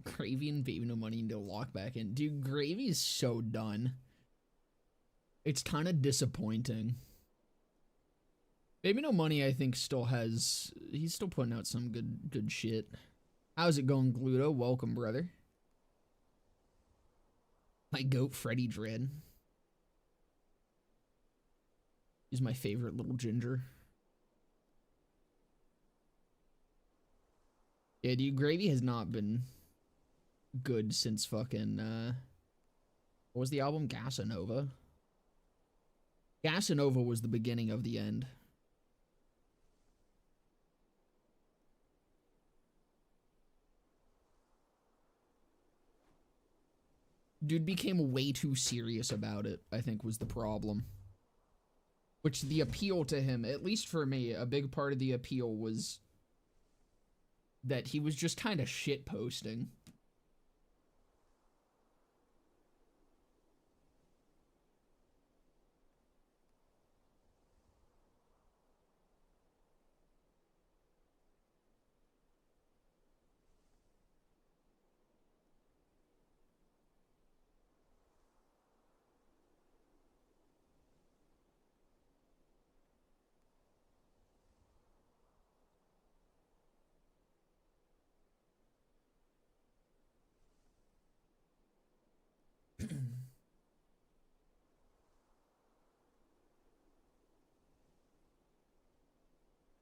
Gravy and Baby No Money into lock back in. Dude, Gravy is so done. It's kind of disappointing. Baby No Money, I think, still has... He's still putting out some good shit. How's it going, Gluto? Welcome, brother. My goat, Freddy Dread. He's my favorite little ginger. Yeah, dude, Gravy has not been good since fucking, what was the album? Gasanova? Gasanova was the beginning of the end. Dude became way too serious about it, I think was the problem. Which the appeal to him, at least for me, a big part of the appeal was that he was just kind of shit posting.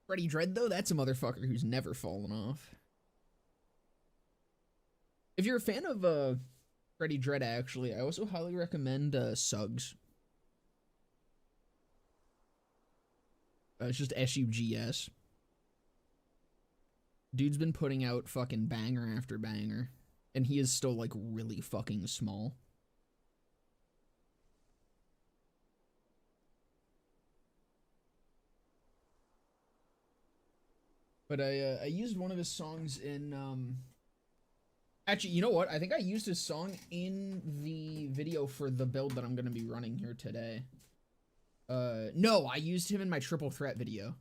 Freddy Dread, though, that's a motherfucker who's never fallen off. If you're a fan of Freddy Dread, actually, I also highly recommend Suggs. It's just SUGS. Dude's been putting out fucking banger after banger, and he is still, like, really fucking small. But I used one of his songs in, actually, you know what? I think I used his song in the video for the build that I'm going to be running here today. No, I used him in my triple threat video.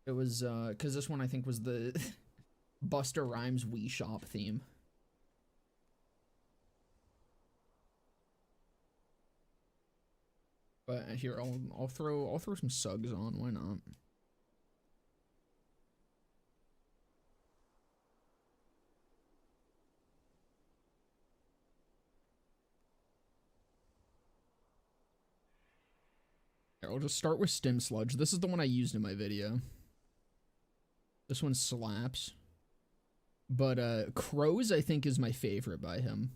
It was, because this one I think was the Buster Rhymes Wii Shop theme. But here, I'll throw some Suggs on, why not? I'll just start with Stim Sludge. This is the one I used in my video. This one slaps. But Crows, I think, is my favorite by him.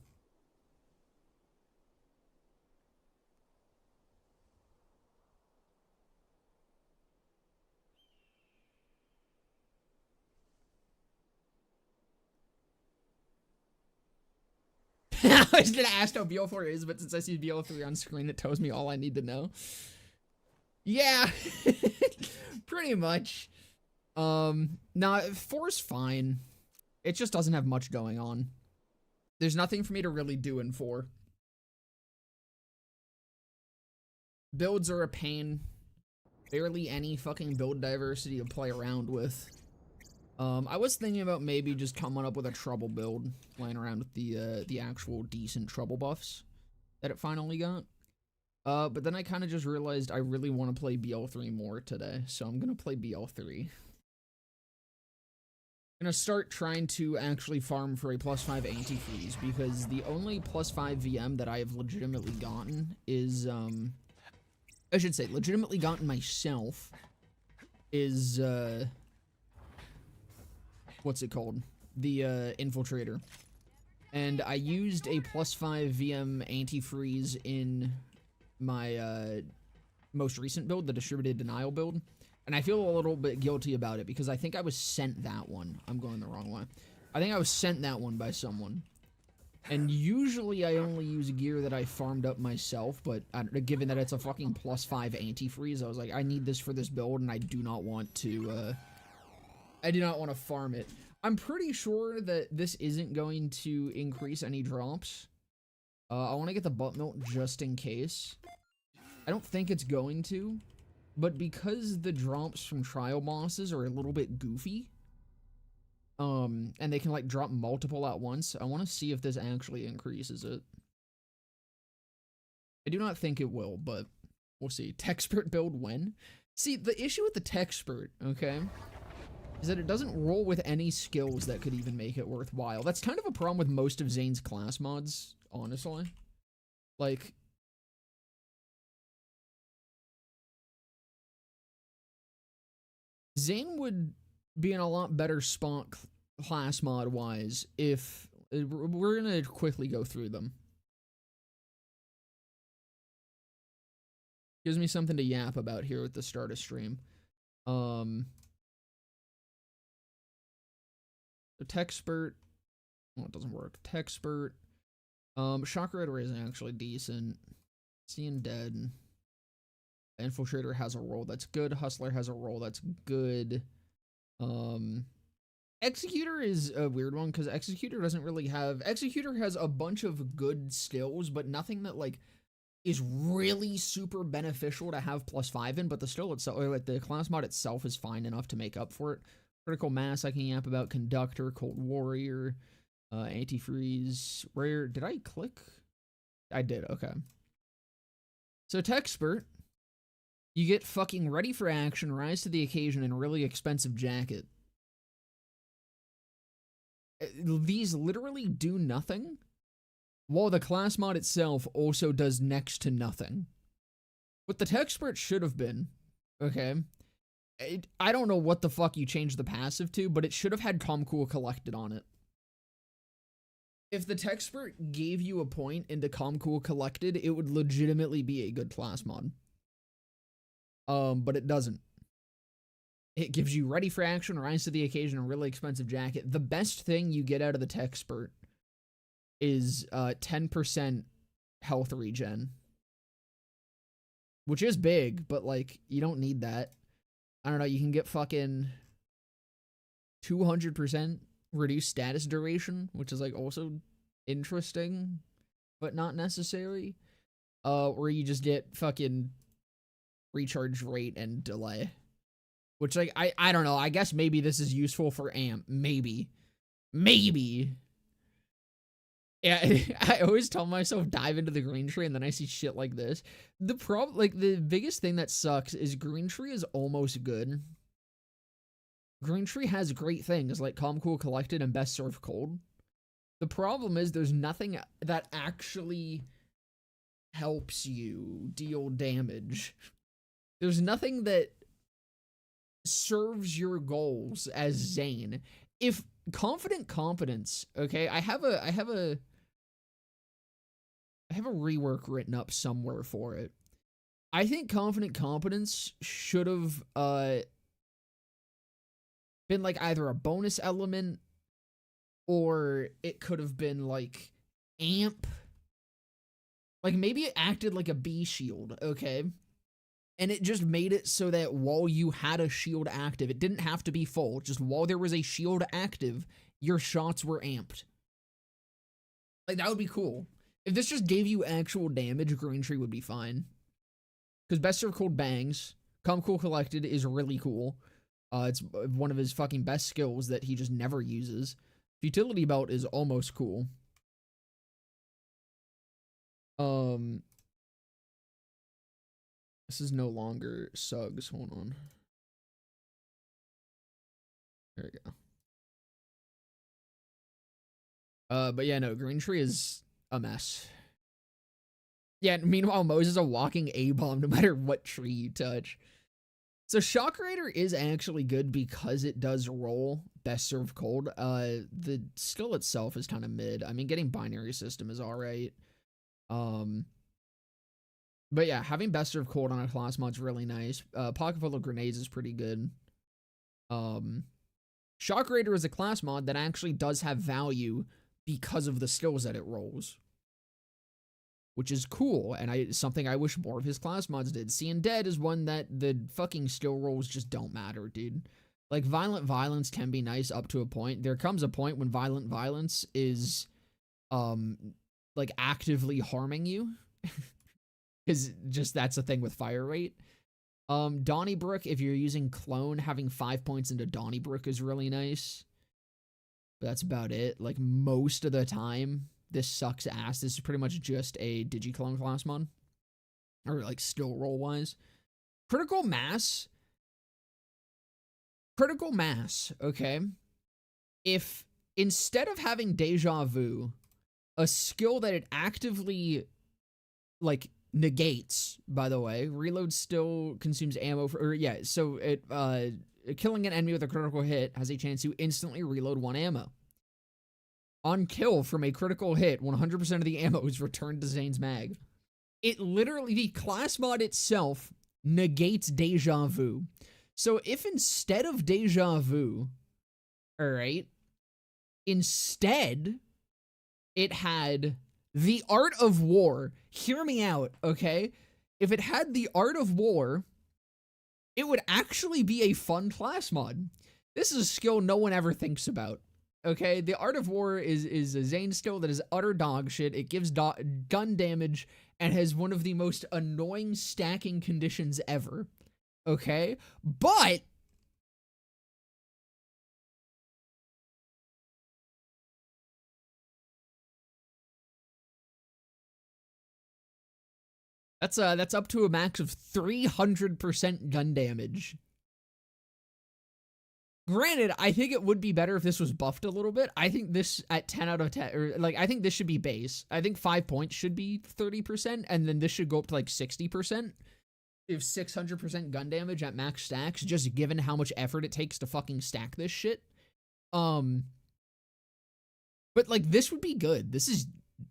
I was gonna ask how BL4 is, but since I see BL3 on screen, it tells me all I need to know. Yeah, pretty much. Nah, 4's fine. It just doesn't have much going on. There's nothing for me to really do in 4. Builds are a pain. Barely any fucking build diversity to play around with. I was thinking about maybe just coming up with a trouble build, playing around with the actual decent trouble buffs that it finally got. But then I kind of just realized I really want to play BL3 more today, so I'm gonna play BL3. I'm gonna start trying to actually farm for a +5 antifreeze, because the only +5 VM that I have legitimately gotten is, I should say, legitimately gotten myself is, what's it called? The, Infiltrator. And I used a +5 VM antifreeze in my, most recent build, the Distributed Denial build. And I feel a little bit guilty about it, because I think I was sent that one. I'm going the wrong way. I think I was sent that one by someone. And usually I only use gear that I farmed up myself, but given that it's a fucking +5 antifreeze, I was like, I need this for this build, and I do not want to, farm it. I'm pretty sure that this isn't going to increase any drops. I want to get the butt melt just in case. I don't think it's going to, but because the drops from trial bosses are a little bit goofy, And they can like drop multiple at once. I want to see if this actually increases it. I do not think it will, but we'll see. Techspert build when? See, the issue with the Techspert, okay, is that it doesn't roll with any skills that could even make it worthwhile. That's kind of a problem with most of Zane's class mods, honestly. Like, Zane would be in a lot better spot class mod wise if we're gonna quickly go through them. Gives me something to yap about here at the start of stream. The Techspert, well, it doesn't work. Techspert, Shock Rider is actually decent. Seeing Dead. Infiltrator has a role that's good. Hustler has a role that's good. Executor is a weird one because Executor doesn't really have... Executor has a bunch of good skills, but nothing that, like, is really super beneficial to have +5 in, but the skill itself, or like the class mod itself is fine enough to make up for it. Critical Mass I can yap about. Conductor, Cold Warrior, Antifreeze. Rare, did I click? I did, okay. So Techspert, you get fucking Ready for Action, Rise to the Occasion, and Really Expensive Jacket. These literally do nothing, while the class mod itself also does next to nothing. What the Techspert should have been, okay, I don't know what the fuck you changed the passive to, but it should have had Calm Cool Collected on it. If the Techspert gave you a point into Calm Cool Collected, it would legitimately be a good class mod. But it doesn't. It gives you Ready for Action, Rise to the Occasion, a Really Expensive Jacket. The best thing you get out of the Techspert is 10% health regen. Which is big, but, like, you don't need that. I don't know, you can get fucking 200% reduced status duration, which is, like, also interesting, but not necessary. Or you just get fucking recharge rate and delay. Which, like, I don't know, I guess maybe this is useful for AMP. Maybe. Maybe. Yeah, I always tell myself dive into the green tree and then I see shit like this. The problem, like, the biggest thing that sucks is green tree is almost good. Green tree has great things like Calm Cool Collected and Best Served Cold. The problem is there's nothing that actually helps you deal damage. There's nothing that serves your goals as Zane. If Confident Competence, okay, I have a rework written up somewhere for it. I think Confident Competence should have been like either a bonus element or it could have been like AMP. Like maybe it acted like a B shield, okay? And it just made it so that while you had a shield active, it didn't have to be full, just while there was a shield active, your shots were amped. Like, that would be cool. If this just gave you actual damage, Green Tree would be fine. Because Best Served Cold bangs. Calm Cool Collected is really cool. It's one of his fucking best skills that he just never uses. Futility Belt is almost cool. This is no longer Suggs. Hold on. There we go. But yeah, no, Green Tree is a mess. Yeah, meanwhile, Moses is a walking A-bomb no matter what tree you touch. So Shock Raider is actually good because it does roll Best Served Cold. The skill itself is kind of mid. I mean, getting Binary System is alright. But yeah, having Best Served Cold on a class mod's really nice. Pocket Full of Grenades is pretty good. Shock Raider is a class mod that actually does have value because of the skills that it rolls. Which is cool, and something I wish more of his class mods did. Seeing Dead is one that the fucking skill rolls just don't matter, dude. Like, Violent Violence can be nice up to a point. There comes a point when Violent Violence is, like, actively harming you. Because just that's the thing with fire rate. Donnybrook, if you're using Clone, having 5 points into Donnybrook is really nice. but that's about it. Like, most of the time, this sucks ass. This is pretty much just a Digiclone class mod. Or, like, skill roll-wise. Critical mass, okay? If, instead of having Deja Vu, a skill that it actively, like, negates, by the way, reload still consumes ammo for, or yeah, so it, killing an enemy with a critical hit has a chance to instantly reload 1 ammo. On kill from a critical hit, 100% of the ammo is returned to Zane's mag. It literally, the class mod itself negates Deja Vu. So if instead of Deja Vu, alright, instead it had the Art of War, hear me out, okay? If it had the Art of War, it would actually be a fun class mod. This is a skill no one ever thinks about. Okay, the Art of War is a Zane skill that is utter dog shit. It gives gun damage and has one of the most annoying stacking conditions ever. Okay, but that's up to a max of 300% gun damage. Granted, I think it would be better if this was buffed a little bit. I think this at 10 out of 10, or like, I think this should be base. I think 5 points should be 30%, and then this should go up to like 60%. If 600% gun damage at max stacks, just given how much effort it takes to fucking stack this shit. But like, this would be good. This is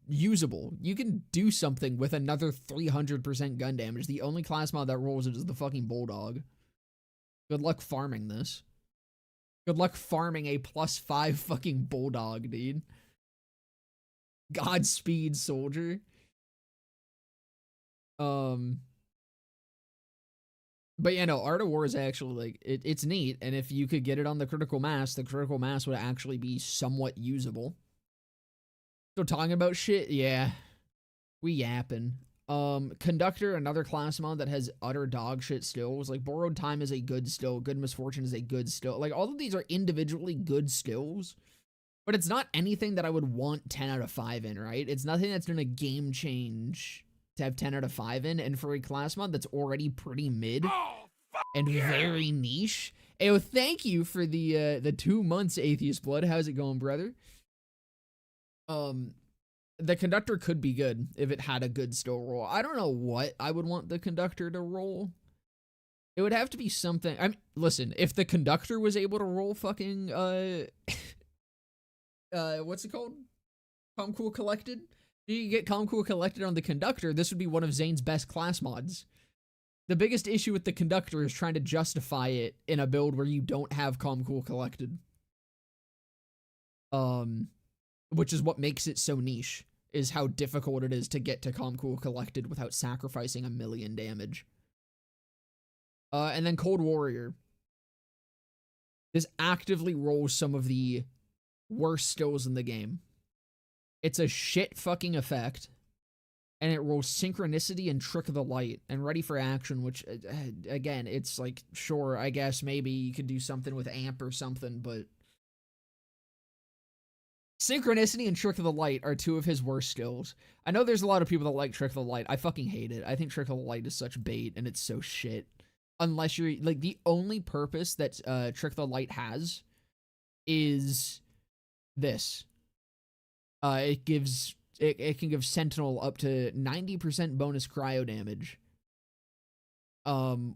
usable. You can do something with another 300% gun damage. The only class mod that rolls it is the fucking Bulldog. Good luck farming this. Good luck farming a +5 fucking Bulldog, dude. Godspeed, soldier. But yeah, no, Art of War is actually, like, it's neat, and if you could get it on the critical mass would actually be somewhat usable. Still talking about shit? Yeah. We yapping. Conductor, another class mod that has utter dog shit skills. Like, Borrowed Time is a good skill. Good Misfortune is a good skill. Like, all of these are individually good skills, but it's not anything that I would want 10 out of 5 in, right? It's nothing that's gonna game change to have 10 out of 5 in, and for a class mod that's already pretty mid and very niche. Hey, well, thank you for the 2 months, Atheist Blood. How's it going, brother? The Conductor could be good if it had a good skill roll. I don't know what I would want the Conductor to roll. It would have to be something. I mean, listen, if the Conductor was able to roll fucking, what's it called? Calm Cool Collected? You get Calm Cool Collected on the Conductor, this would be one of Zane's best class mods. The biggest issue with the Conductor is trying to justify it in a build where you don't have Calm Cool Collected. Which is what makes it so niche, is how difficult it is to get to Calm Cool Collected without sacrificing 1,000,000 damage. And then Cold Warrior. This actively rolls some of the worst skills in the game. It's a shit fucking effect, and it rolls Synchronicity and Trick of the Light and Ready for Action, which, again, it's like, sure, I guess maybe you could do something with Amp or something, but Synchronicity and Trick of the Light are 2 of his worst skills. I know there's a lot of people that like Trick of the Light. I fucking hate it. I think Trick of the Light is such bait, and it's so shit. Unless you're, like, the only purpose that Trick of the Light has is this. It can give Sentinel up to 90% bonus cryo damage.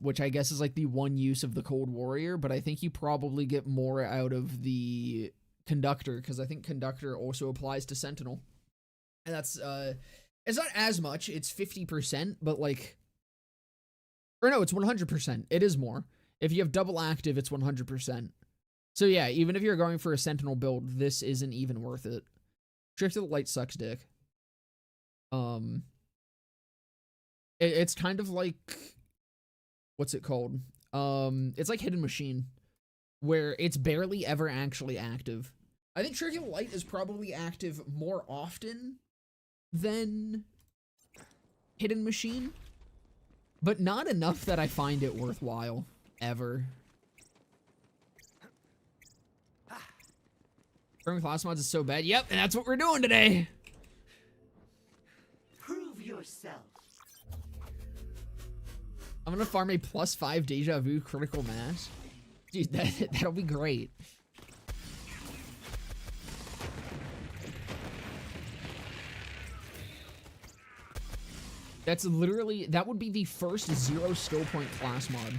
Which I guess is, like, the one use of the Cold Warrior, but I think you probably get more out of the Conductor, because I think Conductor also applies to Sentinel. And that's, it's not as much, it's 50%, but, like, or no, it's 100%. It is more. If you have double active, it's 100%. So yeah, even if you're going for a Sentinel build, this isn't even worth it. Trick of the Light sucks dick. It's kind of like, what's it called? It's like Hidden Machine, where it's barely ever actually active. I think Trick of the Light is probably active more often than Hidden Machine, but not enough that I find it worthwhile, ever. Farming class mods is so bad. Yep, and that's what we're doing today. Prove yourself. I'm gonna farm a +5 deja vu critical mass. Dude, that'll be great. That's literally, that would be the first 0 skill point class mod.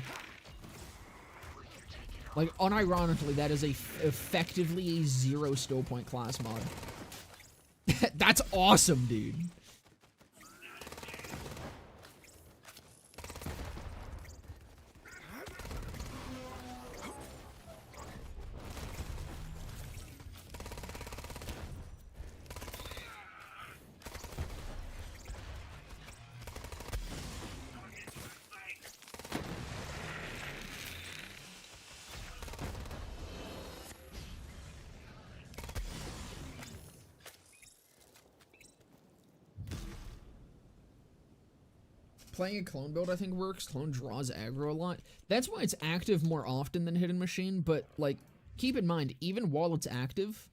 Like, unironically, that is effectively a 0 skill point class mod. That's awesome, dude. Playing a clone build, I think, works. Clone draws aggro a lot. That's why it's active more often than Hidden Machine, but, like, keep in mind, even while it's active,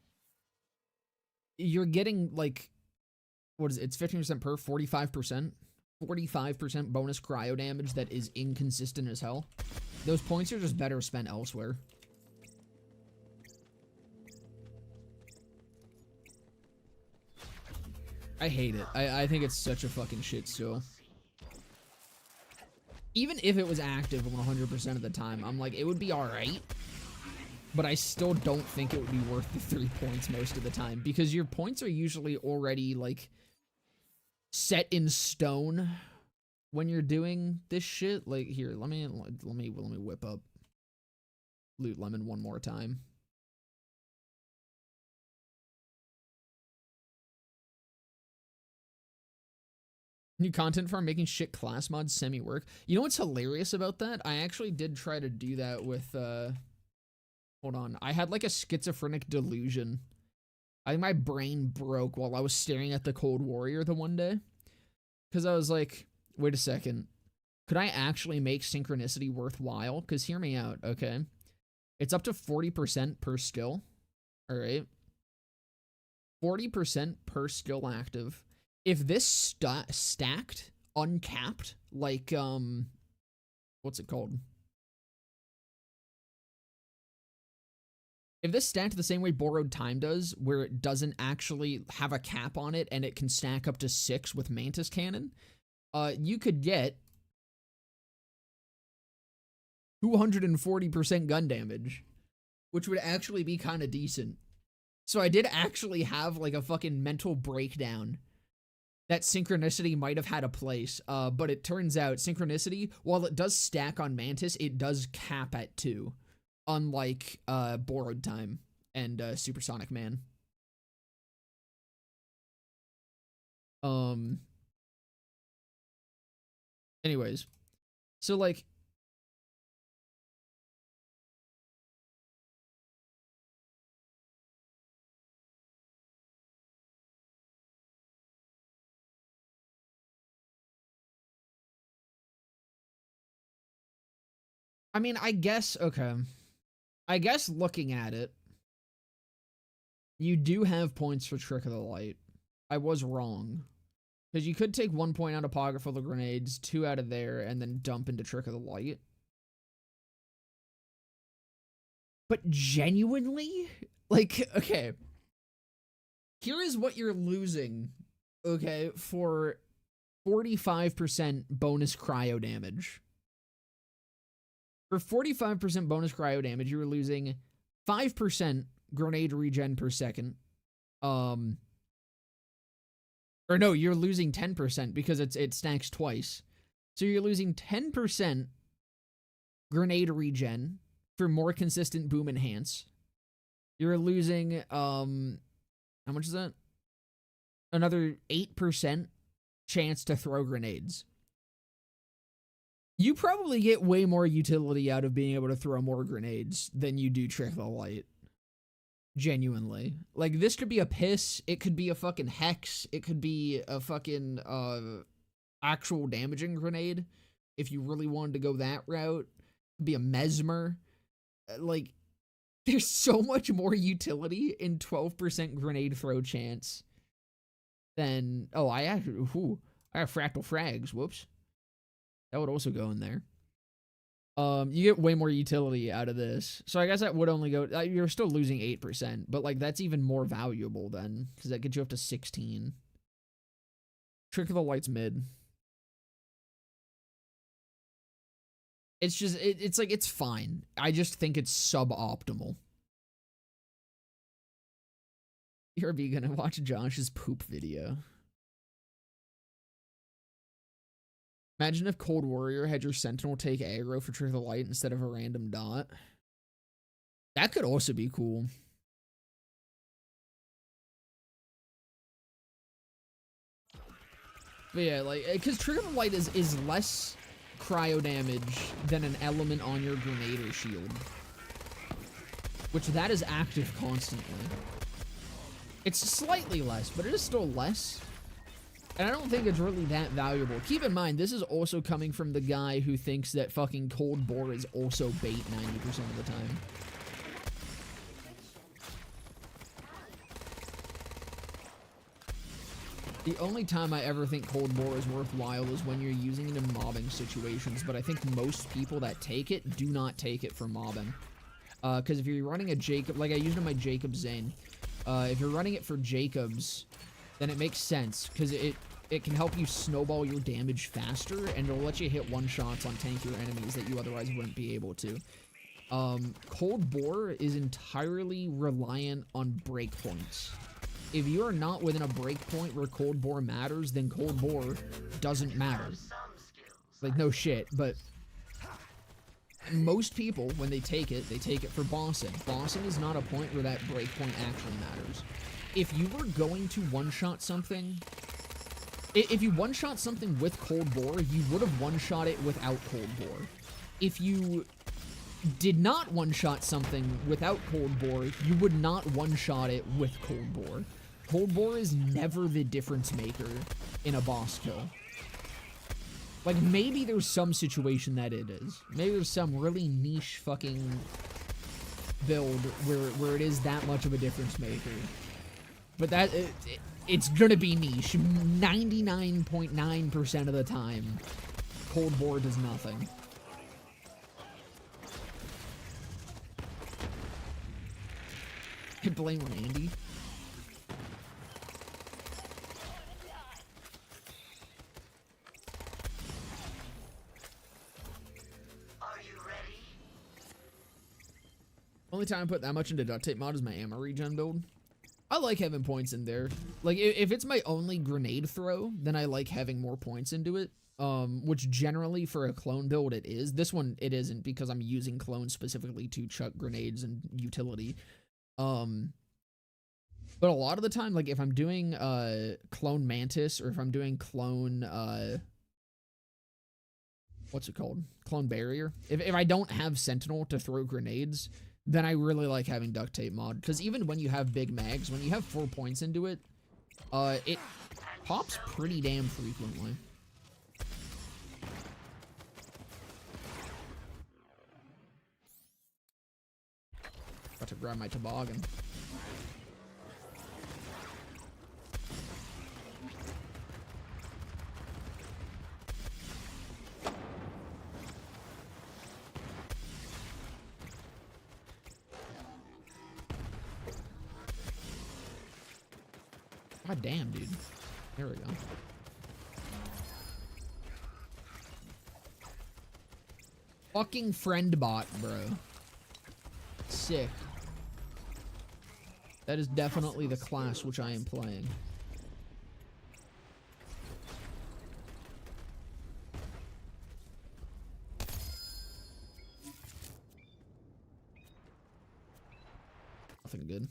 you're getting, like, what is it? It's 15% per, 45%? 45% bonus cryo damage that is inconsistent as hell. Those points are just better spent elsewhere. I hate it. I think it's such a fucking shit still. Even if it was active 100% of the time, I'm like, it would be alright. But I still don't think it would be worth the 3 points most of the time. Because your points are usually already, like, set in stone when you're doing this shit. Like, here, let me whip up Loot Lemon one more time. New content farm making shit class mods semi-work. You know what's hilarious about that? I actually did try to do that with, hold on. I had like a schizophrenic delusion. I think my brain broke while I was staring at the Cold Warrior the one day. Because I was like, wait a second. Could I actually make synchronicity worthwhile? Because hear me out, okay? It's up to 40% per skill. Alright. 40% per skill active. If this stacked, uncapped, like, what's it called? If this stacked the same way Borrowed Time does, where it doesn't actually have a cap on it and it can stack up to 6 with Mantis Cannon, you could get 240% gun damage, which would actually be kind of decent. So I did actually have, like, a fucking mental breakdown that synchronicity might have had a place, but it turns out synchronicity, while it does stack on Mantis, it does cap at 2, unlike Borrowed Time and Supersonic Man. Anyways, so like, I mean, I guess, okay. I guess looking at it, you do have points for Trick of the Light. I was wrong. Because you could take 1 point out of Pocket full of grenades, 2 out of there, and then dump into Trick of the Light. But genuinely? Like, okay. Here is what you're losing, okay, for 45% bonus cryo damage. For 45% bonus cryo damage, you're losing 5% grenade regen per second. Or no, you're losing 10% because it stacks twice. So you're losing 10% grenade regen for more consistent boom enhance. You're losing, how much is that? Another 8% chance to throw grenades. You probably get way more utility out of being able to throw more grenades than you do Trick of the Light. Genuinely. Like, this could be a piss, it could be a fucking hex, it could be a fucking, actual damaging grenade, if you really wanted to go that route. It could be a mesmer. Like, There's so much more utility in 12% grenade throw chance than... Oh, I have fractal frags. Whoops. That would also go in there. You get way more utility out of this. So I guess that would only go... you're still losing 8%, but, like, that's even more valuable then, because that gets you up to 16. Trick of the Light's mid. It's just... It's like, it's fine. I just think it's suboptimal. You're gonna watch Josh's poop video. Imagine if Cold Warrior had your Sentinel take aggro for Trick of the Light instead of a random dot. That could also be cool. But yeah, like, because Trick of the Light is less cryo damage than an element on your grenade or shield. Which that is active constantly. It's slightly less, but it is still less. And I don't think it's really that valuable. Keep in mind, this is also coming from the guy who thinks that fucking Cold Bore is also bait 90% of the time. The only time I ever think Cold Bore is worthwhile is when you're using it in mobbing situations, but I think most people that take it do not take it for mobbing. Because if you're running a Jacob, like I used in my Jacob Zane, if you're running it for Jacobs, then it makes sense, because it can help you snowball your damage faster, and it'll let you hit one-shots on tankier enemies that you otherwise wouldn't be able to. Cold Bore is entirely reliant on breakpoints. If you are not within a breakpoint where Cold Bore matters, then Cold Bore doesn't matter. Like, no shit, but most people, when they take it for bossing. Bossing is not a point where that breakpoint actually matters. If you were going to one-shot something... If you one-shot something with Cold Bore, you would have one-shot it without Cold Bore. If you did not one-shot something without Cold Bore, you would not one-shot it with Cold Bore. Cold Bore is never the difference maker in a boss kill. Like, maybe there's some situation that it is. Maybe there's some really niche fucking build where it is that much of a difference maker. But that... it's gonna be niche. 99.9% of the time, Cold Bore does nothing. I blame Randy. Are you ready? Only time I put that much into duct tape mod is my ammo regen build. I like having points in there. Like, if it's my only grenade throw, then I like having more points into it. Which generally for a clone build it is. This one it isn't because I'm using clones specifically to chuck grenades and utility. But a lot of the time, like if I'm doing clone Mantis or if I'm doing clone what's it called? Clone Barrier. If I don't have Sentinel to throw grenades, then I really like having duct tape mod. Because even when you have big mags, when you have 4 points into it, it pops pretty damn frequently. Got to grab my toboggan. God damn, dude. There we go. Fucking friend bot, bro. Sick. That is definitely the class which I am playing. Nothing good.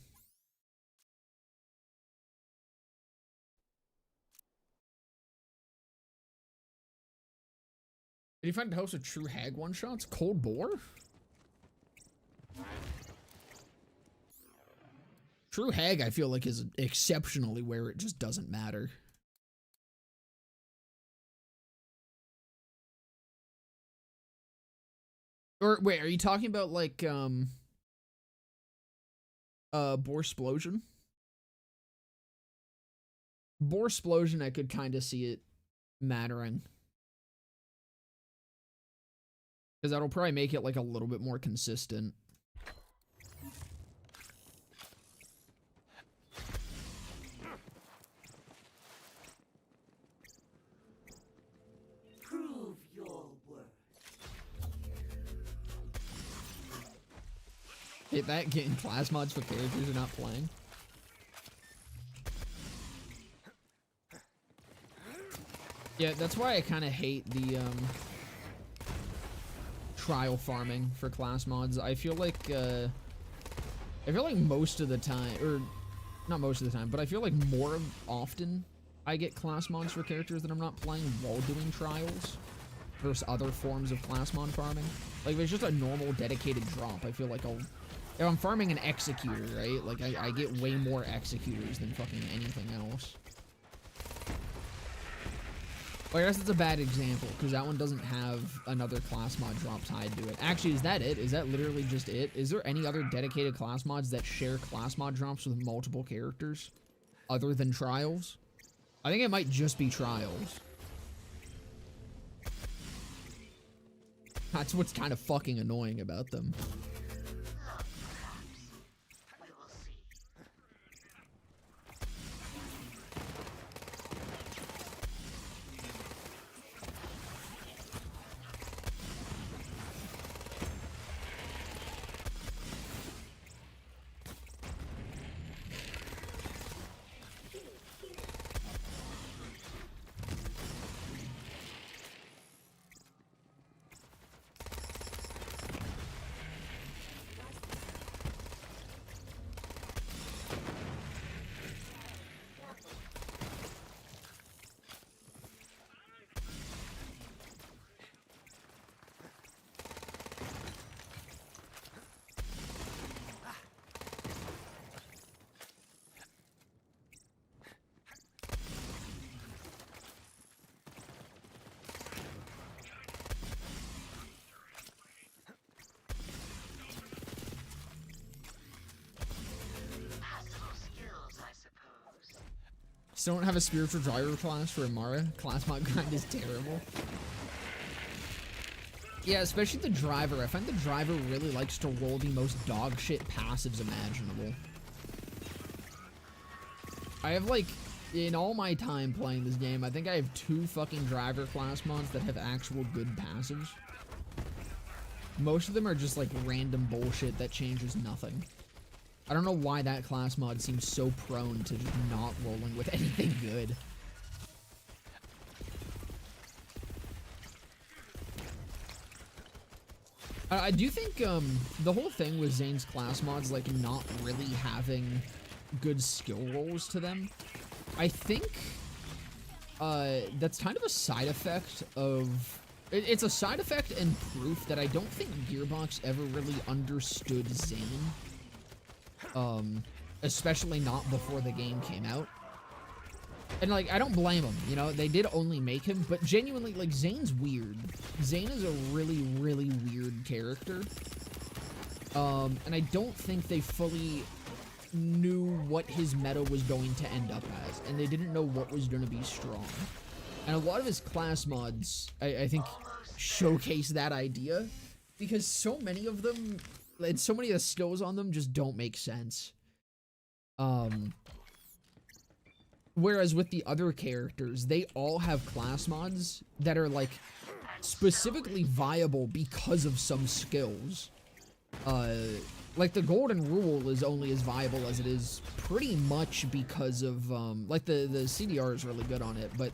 Did you find a house of true hag one-shots? Cold Bore? True hag, I feel like, is exceptionally where it just doesn't matter. Or, wait, are you talking about, like, Borsplosion. Borsplosion, I could kind of see it mattering. Because that'll probably make it like a little bit more consistent. Prove your worth. Hit that getting class mods for characters you're not playing. Yeah, that's why I kind of hate the trial farming for class mods. I feel like most of the time, or not most of the time, but I feel like more often I get class mods for characters that I'm not playing while doing trials versus other forms of class mod farming. Like if it's just a normal dedicated drop, I feel like if I'm farming an executor, right? Like I get way more executors than fucking anything else. Well, I guess it's a bad example, because that one doesn't have another class mod drop tied to it. Actually, is that it? Is that literally just it? Is there any other dedicated class mods that share class mod drops with multiple characters other than Trials? I think it might just be Trials. That's what's kind of fucking annoying about them. We will see. Passable skills, I suppose. Still don't have a spiritual driver class for Amara. Class mod grind is terrible. Yeah, especially the driver. I find the driver really likes to roll the most dog shit passives imaginable. I have like, in all my time playing this game, I think I have 2 fucking driver class mods that have actual good passives. Most of them are just like random bullshit that changes nothing. I don't know why that class mod seems so prone to just not rolling with anything good. I do think the whole thing with Zane's class mods, like not really having good skill rolls to them, I think that's kind of a side effect of... It's a side effect and proof that I don't think Gearbox ever really understood Zane. Especially not before the game came out. And like, I don't blame them, you know, they did only make him, but genuinely, like, Zane's weird. Zane is a really, really weird character. And I don't think they fully knew what his meta was going to end up as, and they didn't know what was going to be strong. And a lot of his class mods, I think, showcase that idea, because so many of them, and so many of the skills on them just don't make sense. Whereas with the other characters, they all have class mods that are, like, specifically viable because of some skills. Like, the golden rule is only as viable as it is pretty much because of, like, the CDR is really good on it, but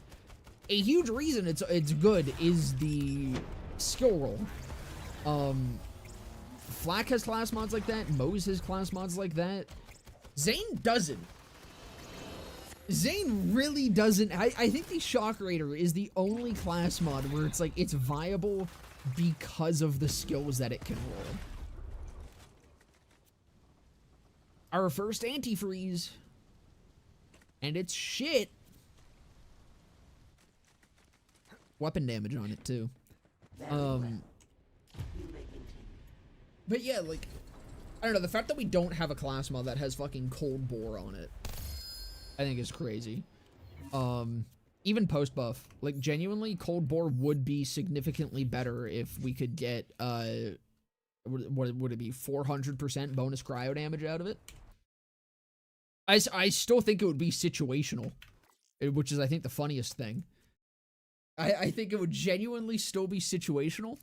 a huge reason it's good is the skill roll. Flak has class mods like that, Moze has class mods like that. Zane doesn't. Zane really doesn't. I think the Shock Raider is the only class mod where it's like, it's viable because of the skills that it can roll. Our first antifreeze. And it's shit. Weapon damage on it too. But yeah, like, don't know, the fact that we don't have a class mod that has fucking Cold Bore on it, I think is crazy. Even post buff, like genuinely, Cold Bore would be significantly better if we could get, what would it be, 400% bonus cryo damage out of it? I still think it would be situational, which is, I think, the funniest thing. I think it would genuinely still be situational.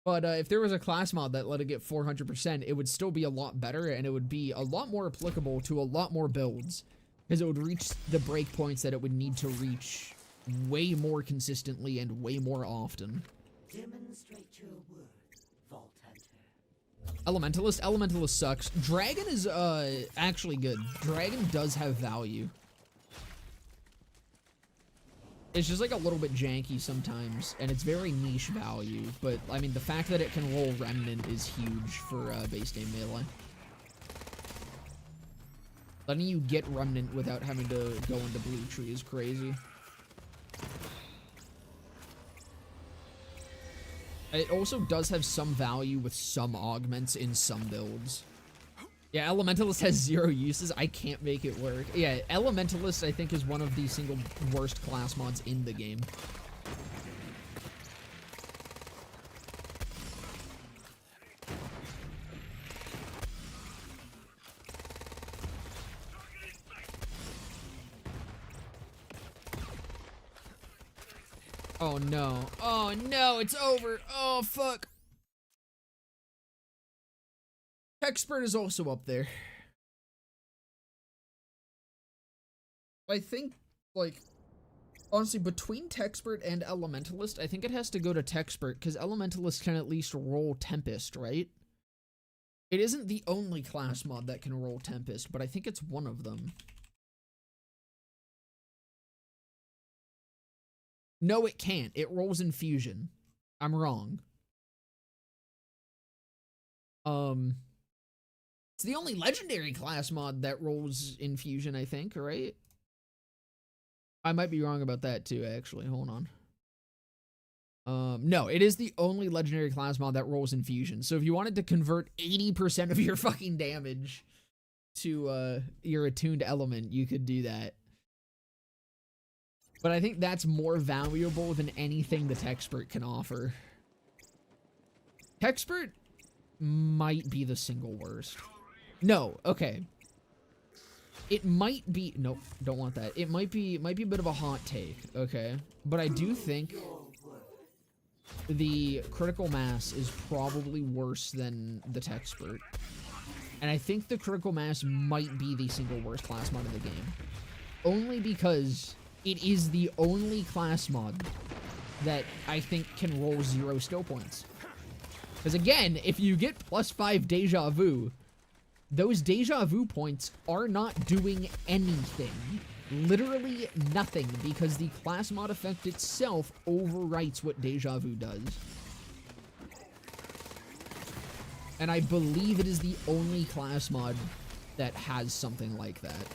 But if there was a class mod that let it get 400%, it would still be a lot better, and it would be a lot more applicable to a lot more builds, because it would reach the breakpoints that it would need to reach way more consistently and way more often. Demonstrate your worth, Vault Hunter. Elementalist sucks. Dragon is actually good. Dragon does have value. It's just like a little bit janky sometimes, and it's very niche value, but I mean, the fact that it can roll Remnant is huge for base game melee. Letting you get Remnant without having to go into Blue Tree is crazy. It also does have some value with some augments in some builds. Yeah, Elementalist has 0 uses. I can't make it work. Yeah, Elementalist, I think, is one of the single worst class mods in the game. Oh no. Oh no, it's over. Oh fuck. Expert is also up there. I think, like, honestly, between Techspert and Elementalist, I think it has to go to Techspert, because Elementalist can at least roll Tempest, right? It isn't the only class mod that can roll Tempest, but I think it's one of them. No, it can't. It rolls Infusion. I'm wrong. It's the only legendary class mod that rolls Infusion, I think, right? I might be wrong about that too, actually. Hold on. No, it is the only legendary class mod that rolls Infusion. So if you wanted to convert 80% of your fucking damage to your attuned element, you could do that. But I think that's more valuable than anything the Techspert can offer. Techspert might be the single worst. No, okay. It might be, nope, don't want that. It might be a bit of a hot take, okay? But I do think the critical mass is probably worse than the Techspert. And I think the critical mass might be the single worst class mod in the game. Only because it is the only class mod that I think can roll 0 skill points. Because again, if you get +5 Deja Vu, those Deja Vu points are not doing anything. Literally nothing, because the class mod effect itself overwrites what Deja Vu does. And I believe it is the only class mod that has something like that.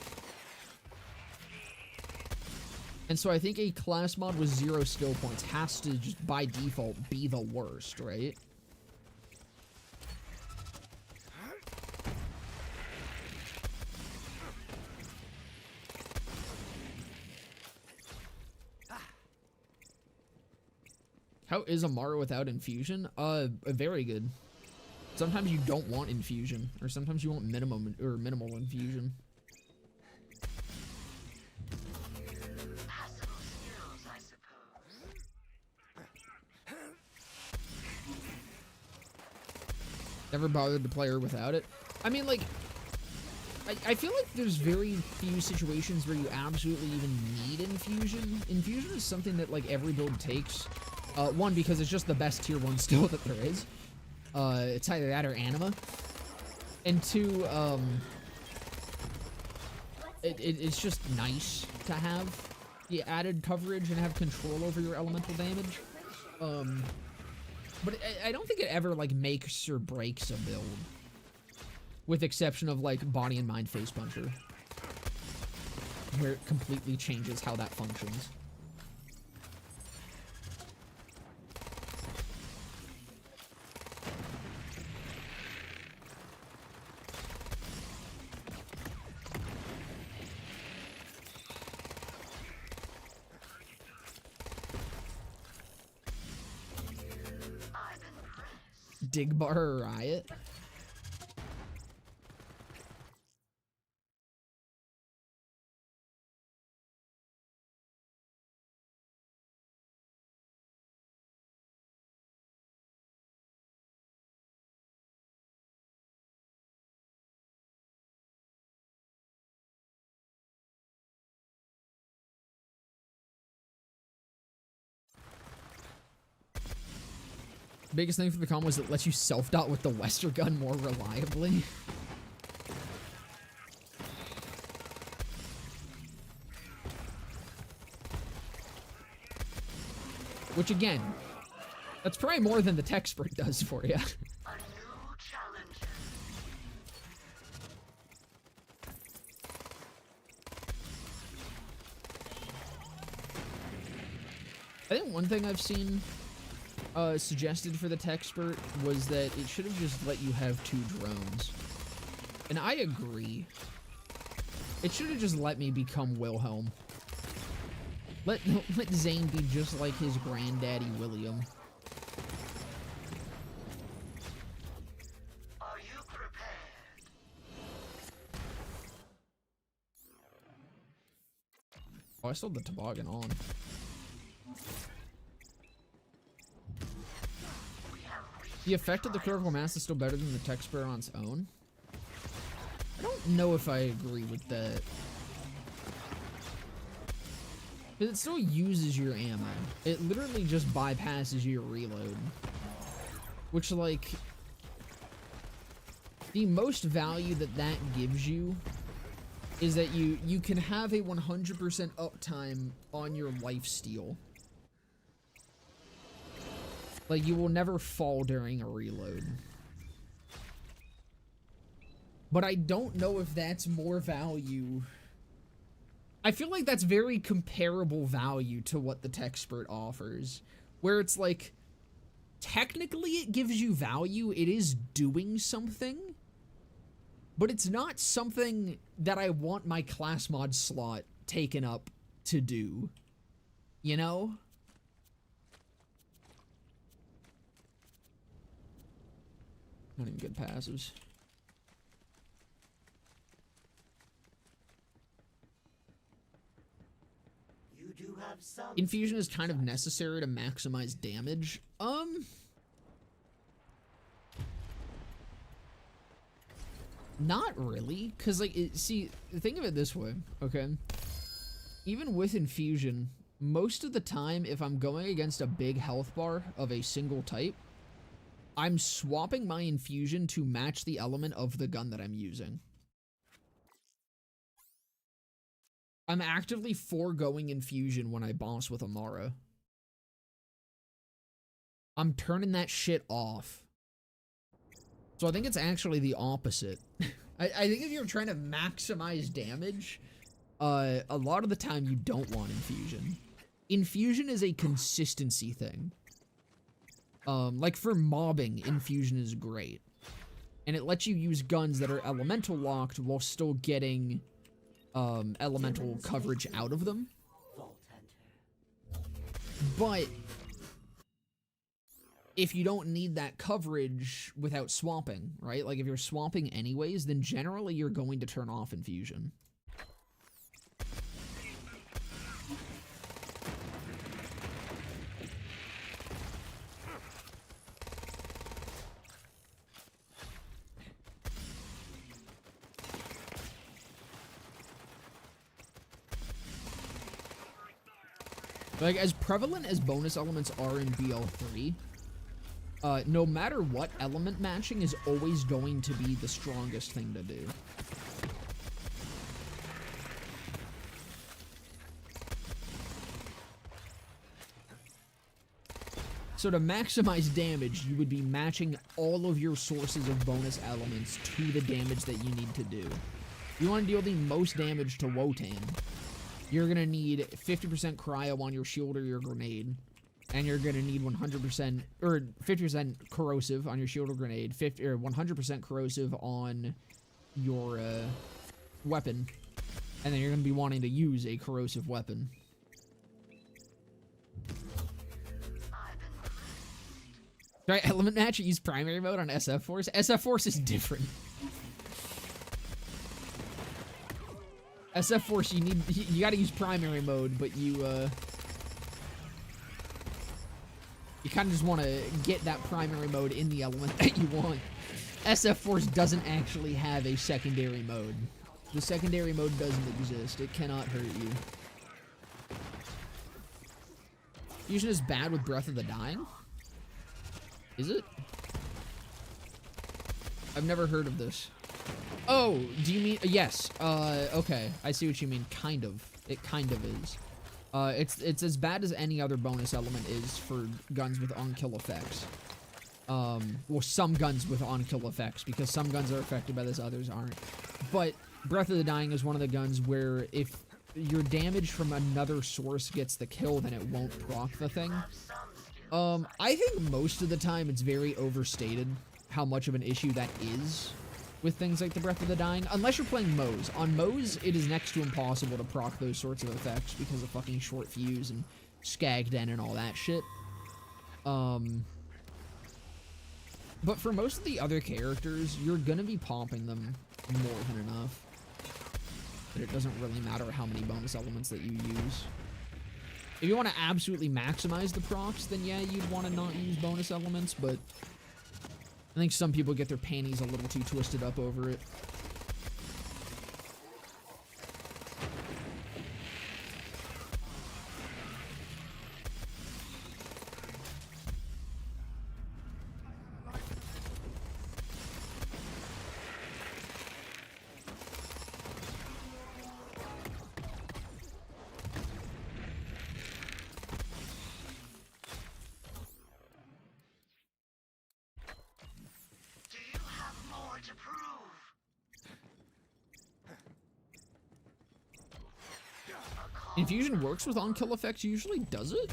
And so I think a class mod with 0 skill points has to just by default be the worst, right? How is Amara without infusion? Very good. Sometimes you don't want infusion, or sometimes you want minimal infusion. Possible skills, I suppose. Never bothered to play her without it. I mean, like, I feel like there's very few situations where you absolutely even need infusion. Infusion is something that, like, every build takes. One, because it's just the best tier 1 skill that there is. It's either that or anima. And two, it's just nice to have the added coverage and have control over your elemental damage. But I don't think it ever, like, makes or breaks a build. With exception of, like, Body and Mind Face Puncher, where it completely changes how that functions. Dig bar riot. Biggest thing for the com was it lets you self-dot with the Wester gun more reliably. Which again, that's probably more than the tech sprint does for you. A new challenge. I think one thing I've seen suggested for the tech spurt was that it should have just let you have 2 drones. And I agree. It should have just let me become Wilhelm. Let Zane be just like his granddaddy William. Are you prepared? Oh, I still have the toboggan on. The effect of the critical mass is still better than the tech spurt on its own. I don't know if I agree with that. But it still uses your ammo. It literally just bypasses your reload. Which, like, the most value that that gives you is that you can have a 100% uptime on your lifesteal. Like, you will never fall during a reload. But I don't know if that's more value. I feel like that's very comparable value to what the tech spurt offers. Where it's like, technically it gives you value, it is doing something. But it's not something that I want my class mod slot taken up to do. You know? Not even good passives. You do have some. Infusion is kind of necessary to maximize damage. Not really, because, like, see, think of it this way, okay? Even with infusion, most of the time, if I'm going against a big health bar of a single type, I'm swapping my infusion to match the element of the gun that I'm using. I'm actively foregoing infusion when I boss with Amara. I'm turning that shit off. So I think it's actually the opposite. I think if you're trying to maximize damage, a lot of the time you don't want infusion. Infusion is a consistency thing. Like for mobbing, infusion is great. And it lets you use guns that are elemental locked while still getting elemental coverage out of them. But if you don't need that coverage without swapping, right? Like if you're swapping anyways, then generally you're going to turn off infusion. Like, as prevalent as bonus elements are in BL3, no matter what, element matching is always going to be the strongest thing to do. So to maximize damage, you would be matching all of your sources of bonus elements to the damage that you need to do. You want to deal the most damage to Wotan, you're going to need 50% cryo on your shield or your grenade. And you're going to need 100%, or 50% corrosive on your shield or grenade, 50 or 100% corrosive on your weapon. And then you're going to be wanting to use a corrosive weapon. Right, element match, use primary mode on SF Force. SF Force is different. SF Force, you gotta use primary mode, but you kind of just want to get that primary mode in the element that you want. SF Force doesn't actually have a secondary mode. The secondary mode doesn't exist. It cannot hurt you. Fusion is bad with Breath of the Dying? Is it? I've never heard of this. Oh, do you mean... yes. Okay. I see what you mean. Kind of. It kind of is. It's as bad as any other bonus element is for guns with on-kill effects. Well, some guns with on-kill effects, because some guns are affected by this, others aren't. But Breath of the Dying is one of the guns where if your damage from another source gets the kill, then it won't proc the thing. I think most of the time it's very overstated how much of an issue that is with things like the Breath of the Dying, unless you're playing Moes. On Moes, it is next to impossible to proc those sorts of effects because of fucking short fuse and Skagden and all that shit. But for most of the other characters, you're gonna be popping them more than enough. But it doesn't really matter how many bonus elements that you use. If you want to absolutely maximize the procs, then yeah, you'd want to not use bonus elements, but I think some people get their panties a little too twisted up over it. Infusion works with on-kill effects usually, does it?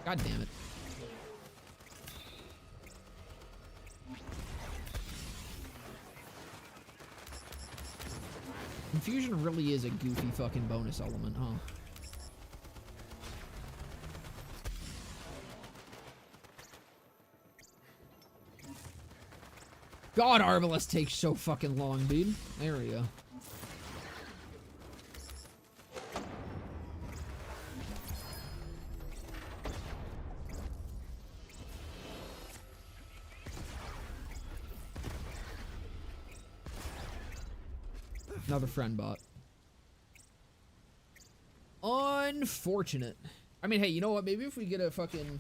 God damn it. Infusion really is a goofy fucking bonus element, huh? God, Arbalest takes so fucking long, dude. There we go. Another friend bot. Unfortunate. I mean, hey, you know what? Maybe if we get a fucking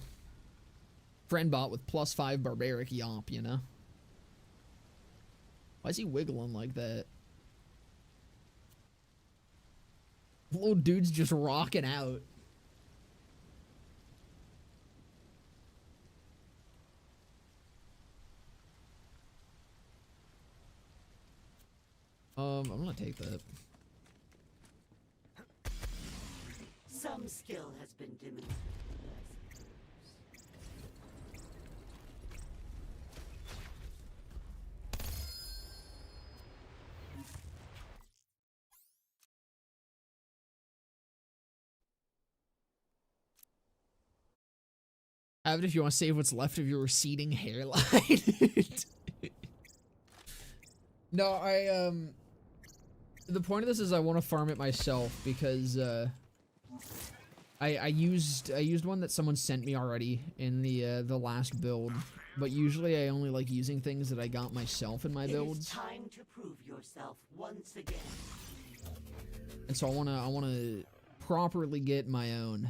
friend bot with +5 barbaric yomp, you know? Why is he wiggling like that? Little dude's just rocking out. I'm gonna take that. Some skill has been demonstrated. Have it if you want to save what's left of your receding hairline. No, the point of this is I want to farm it myself because I used one that someone sent me already in the last build, but usually I only like using things that I got myself in my builds. It is time to prove yourself once again. And so I wanna properly get my own.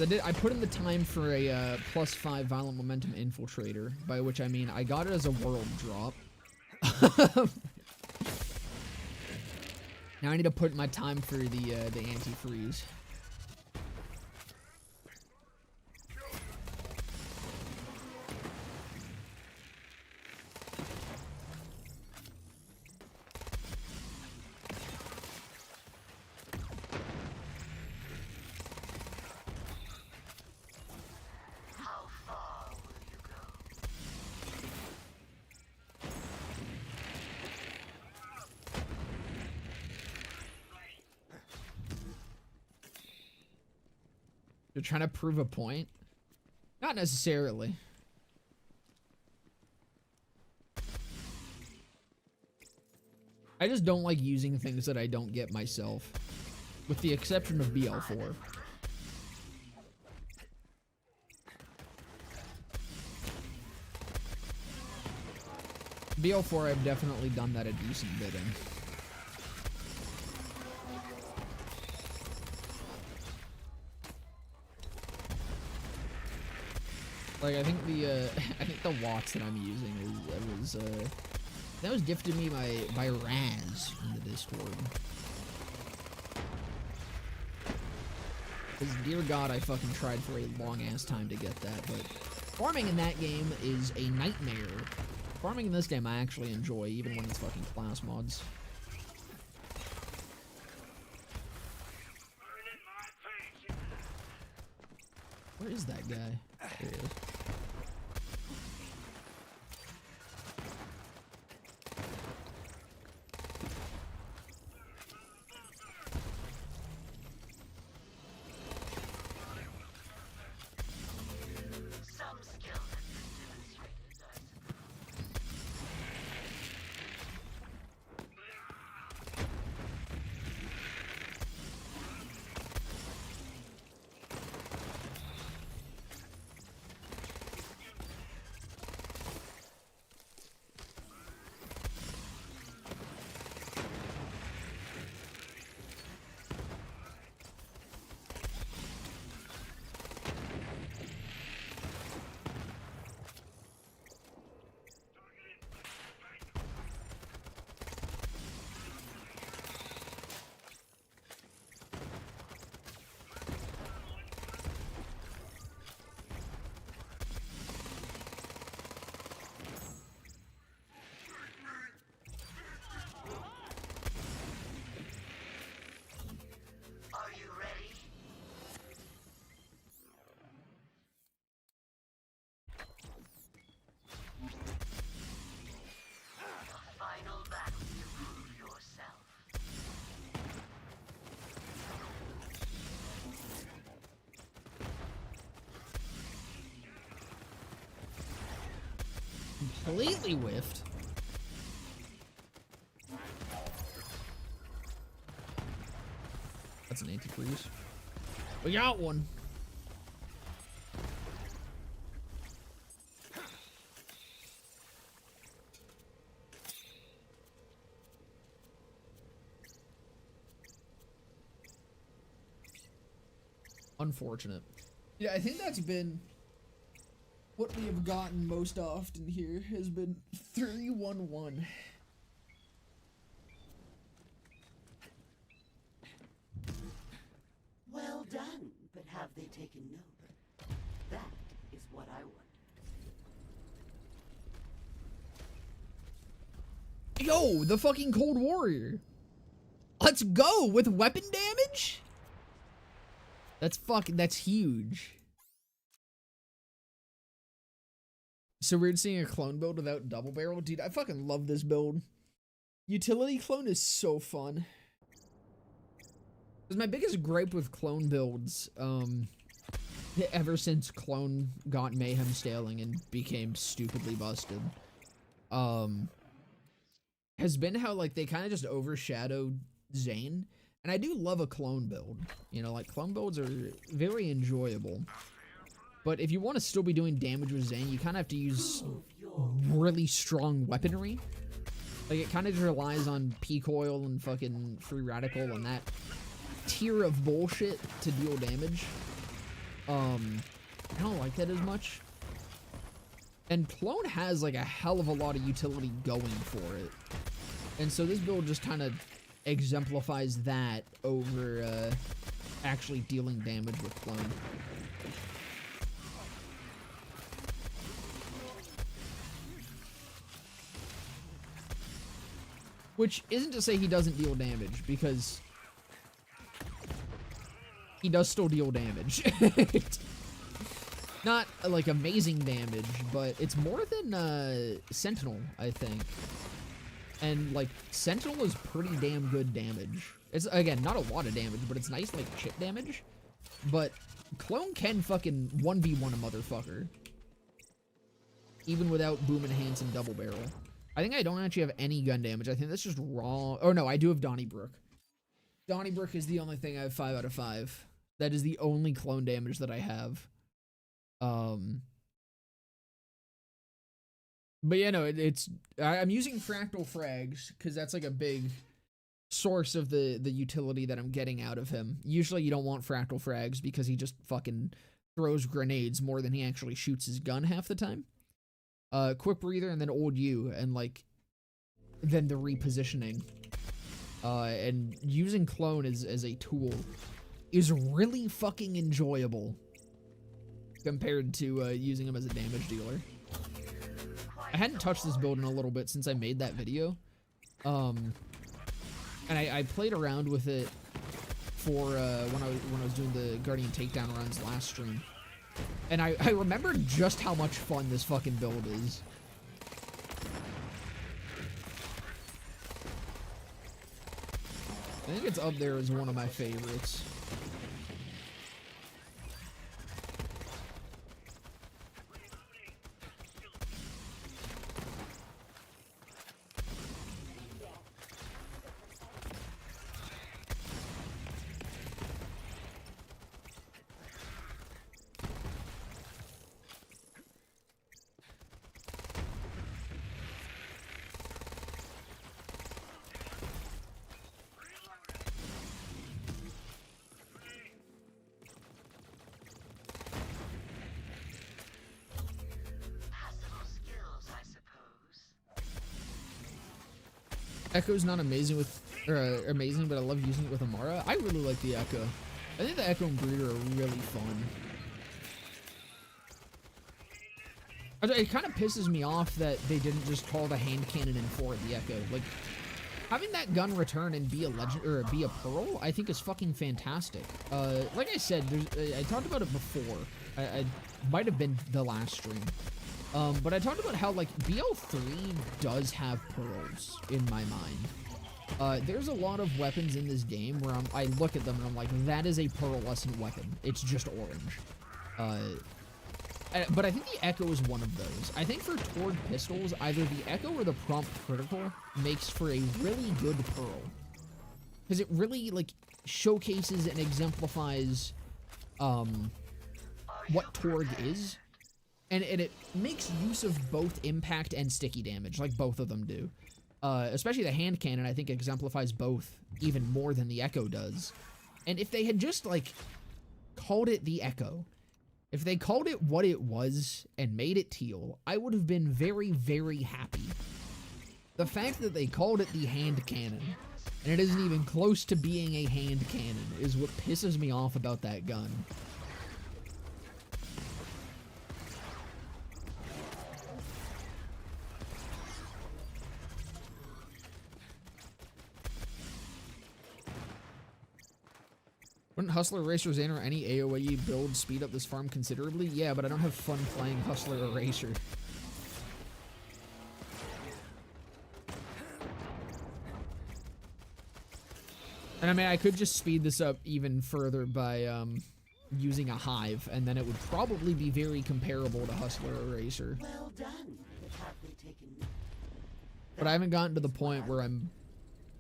I put in the time for a +5 violent momentum infiltrator, by which I mean I got it as a world drop. Now I need to put my time for the antifreeze. You're trying to prove a point? Not necessarily. I just don't like using things that I don't get myself. With the exception of BL4. BL4, I've definitely done that a decent bit in. Like, I think the watts that I'm using that was gifted me by Raz in the Discord. Because, dear God, I fucking tried for a long-ass time to get that, but farming in that game is a nightmare. Farming in this game I actually enjoy, even when it's fucking class mods. Where is that guy? There he is. Completely whiffed. That's an antifreeze. We got one. Unfortunate. Yeah, I think that's been what we have gotten most often here has been 3-1-1. Well done, but have they taken note? That is what I want. Yo, the fucking Cold Warrior. Let's go with weapon damage? That's huge. So weird seeing a clone build without double barrel. Dude, I fucking love this build. Utility clone is so fun. Because my biggest gripe with clone builds, ever since clone got Mayhem Staling and became stupidly busted, has been how, like, they kind of just overshadowed Zane. And I do love a clone build. You know, like, clone builds are very enjoyable. But if you want to still be doing damage with Zane, you kind of have to use really strong weaponry. Like, it kind of relies on P-Coil and fucking Free Radical and that tier of bullshit to deal damage. I don't like that as much. And Clone has, like, a hell of a lot of utility going for it. And so this build just kind of exemplifies that over actually dealing damage with Clone. Which isn't to say he doesn't deal damage, because he does still deal damage. Not, like, amazing damage, but it's more than Sentinel, I think. And, like, Sentinel is pretty damn good damage. It's, again, not a lot of damage, but it's nice, like, chip damage. But Clone can fucking 1v1 a motherfucker. Even without boom enhance and double barrel. I think I don't actually have any gun damage. I think that's just raw. Oh no, I do have Donnybrook. Donnybrook is the only thing I have 5 out of 5. That is the only clone damage that I have. But yeah, no, I'm using fractal frags because that's like a big source of the utility that I'm getting out of him. Usually you don't want fractal frags because he just fucking throws grenades more than he actually shoots his gun half the time. Quick breather and then old you and like then the repositioning. And using clone as a tool is really fucking enjoyable compared to using him as a damage dealer. I hadn't touched this build in a little bit since I made that video. And I played around with it for when I was doing the Guardian takedown runs last stream. And I remembered just how much fun this fucking build is. I think it's up there as one of my favorites. Echo's not amazing with, amazing, but I love using it with Amara. I really like the Echo. I think the Echo and Breeder are really fun. It kind of pisses me off that they didn't just call the hand cannon in for the Echo. Like, having that gun return and be a legend or be a Pearl, I think is fucking fantastic. Like I said, I talked about it before. I might have been the last stream. But I talked about how, like, BL3 does have pearls in my mind. There's a lot of weapons in this game where I look at them and I'm like, that is a pearlescent weapon. It's just orange. But I think the Echo is one of those. I think for Tord pistols, either the Echo or the Prompt Critical makes for a really good pearl. Because it really, like, showcases and exemplifies, what Torg is. And it makes use of both impact and sticky damage, like both of them do. Especially the hand cannon, I think, exemplifies both even more than the Echo does. And if they had just, like, called it the Echo, if they called it what it was and made it teal, I would have been very, very happy. The fact that they called it the hand cannon, and it isn't even close to being a hand cannon, is what pisses me off about that gun. Wouldn't Hustler Eraser Zane or any AoE build speed up this farm considerably? Yeah, but I don't have fun playing Hustler Eraser. And I mean, I could just speed this up even further by using a hive, and then it would probably be very comparable to Hustler Eraser. Well done. But have they taken note? But I haven't gotten to the point where I'm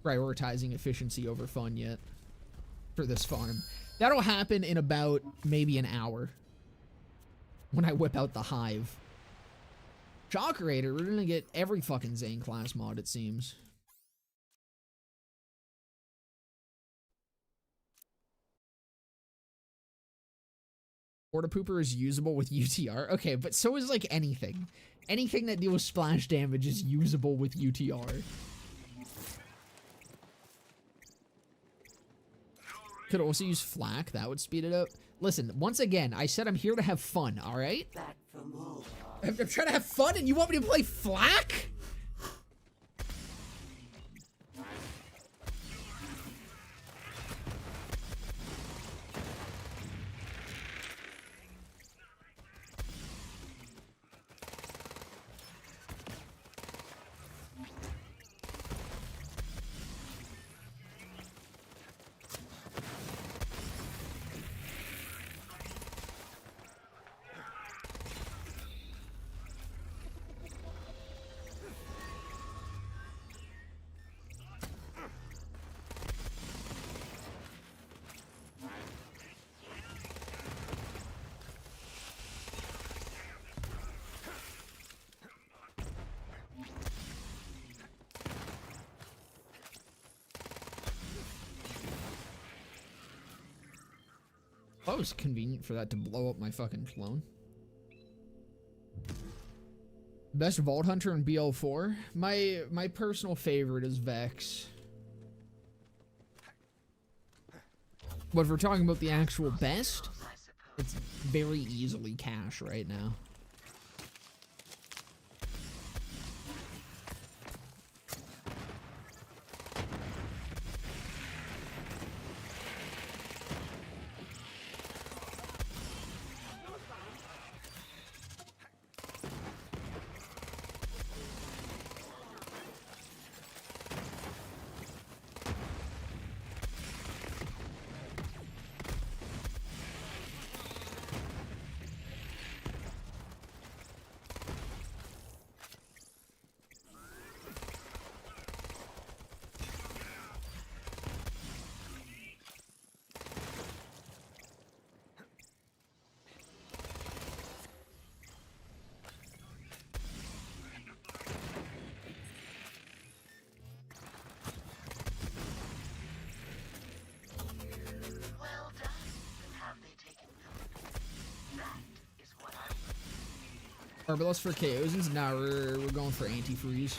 prioritizing efficiency over fun yet. For this farm. That'll happen in about maybe an hour when I whip out the hive. Shockerator, we're gonna get every fucking Zane class mod, it seems. Porta Pooper is usable with UTR. Okay, but so is like anything. Anything that deals splash damage is usable with UTR. Could also use flak. That would speed it up. Listen, once again, I said I'm here to have fun, alright? Back for more. I'm trying to have fun and you want me to play flak? That was convenient for that to blow up my fucking clone. Best Vault Hunter in BL4? My personal favorite is Vex. But if we're talking about the actual best, it's very easily Cash right now. Arbalest for KOs? Nah, we're going for antifreeze.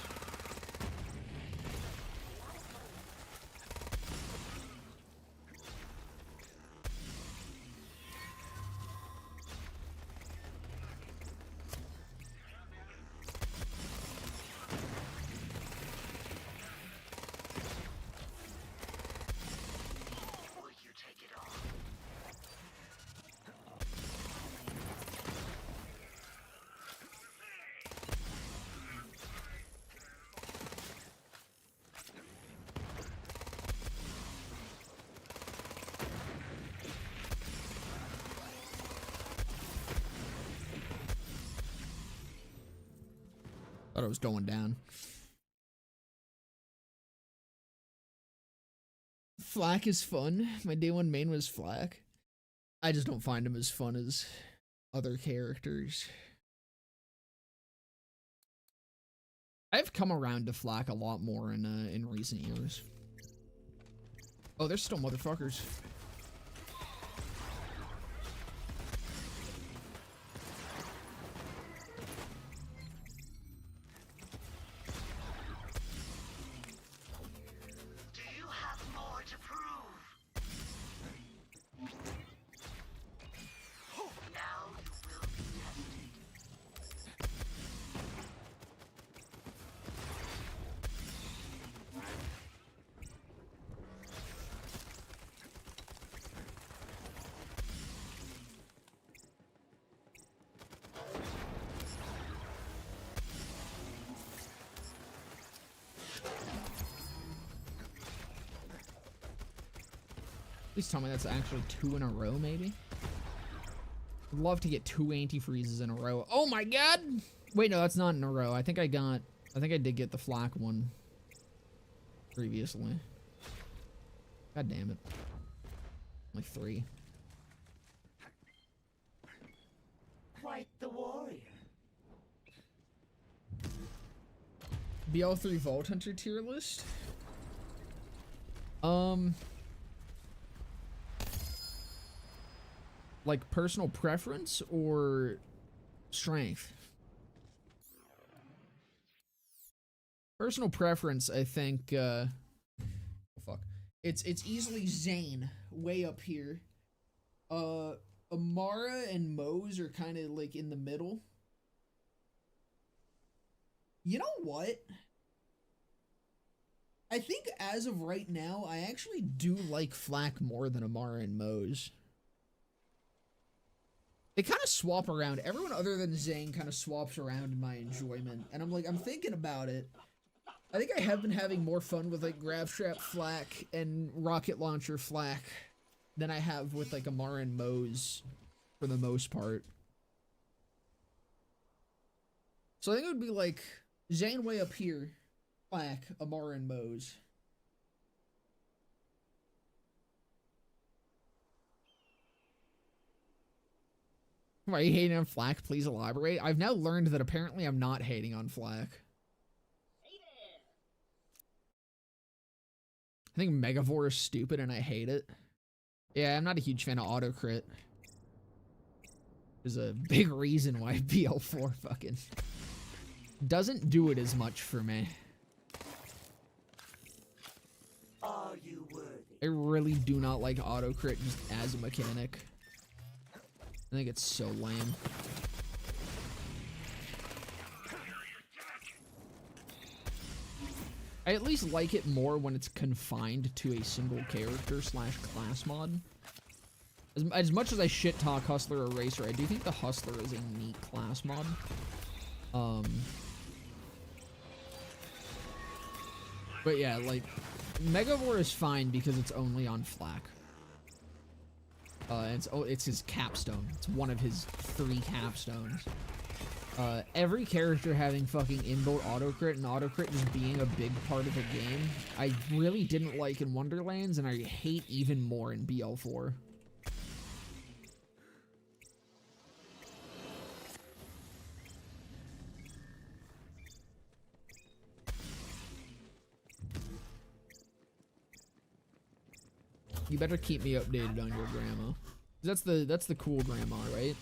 Thought it was going down. Flak is fun. My day one main was Flak. I just don't find him as fun as other characters. I've come around to Flak a lot more in recent years. Oh, there's still motherfuckers. Please tell me that's actually 2 in a row, maybe? I'd love to get 2 antifreezes in a row. Oh my god! Wait, no, that's not in a row. I think I did get the Flak one previously. God damn it. Like 3. Quite the warrior. BL3 Vault Hunter tier list? Like personal preference or strength? Personal preference, I think, oh fuck. It's easily Zane, way up here. Amara and Mose are kind of like in the middle. You know what? I think as of right now, I actually do like Flak more than Amara and Mose. They kind of swap around. Everyone other than Zane kind of swaps around in my enjoyment. And I'm thinking about it. I think I have been having more fun with like Grab Strap Flak and Rocket Launcher Flak than I have with like Amara and Mose for the most part. So I think it would be like Zane way up here, Flak, Amara and Mose. Why are you hating on Flak? Please elaborate. I've now learned that apparently I'm not hating on Flak. I think Megavore is stupid and I hate it. Yeah, I'm not a huge fan of auto crit. There's a big reason why BL4 fucking doesn't do it as much for me. Are you worthy? I really do not like auto crit just as a mechanic. I think it's so lame. I at least like it more when it's confined to a single character slash class mod. As much as I shit talk Hustler or Racer, I do think the Hustler is a neat class mod. But yeah, like, Megavore is fine because it's only on Flak. It's his capstone. It's one of his 3 capstones. Every character having fucking inbuilt auto crit and auto crit just being a big part of the game, I really didn't like in Wonderlands, and I hate even more in BL4. You better keep me updated on your grandma. That's the cool grandma, right?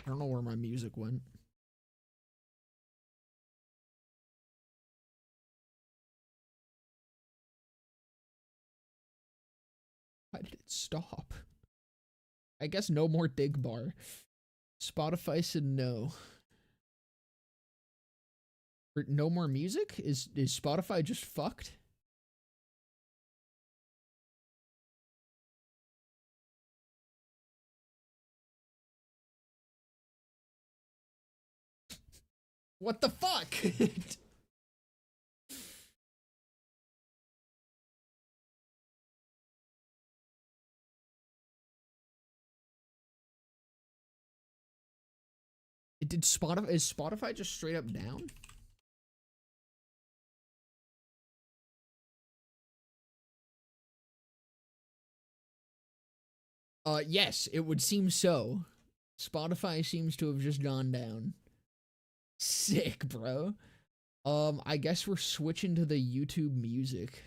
I don't know where my music went. Why did it stop? I guess no more dig bar. Spotify said no. No more music? Is Spotify just fucked? What the fuck? Is Spotify just straight up down? Yes, it would seem so. Spotify seems to have just gone down. Sick, bro. I guess we're switching to the YouTube music.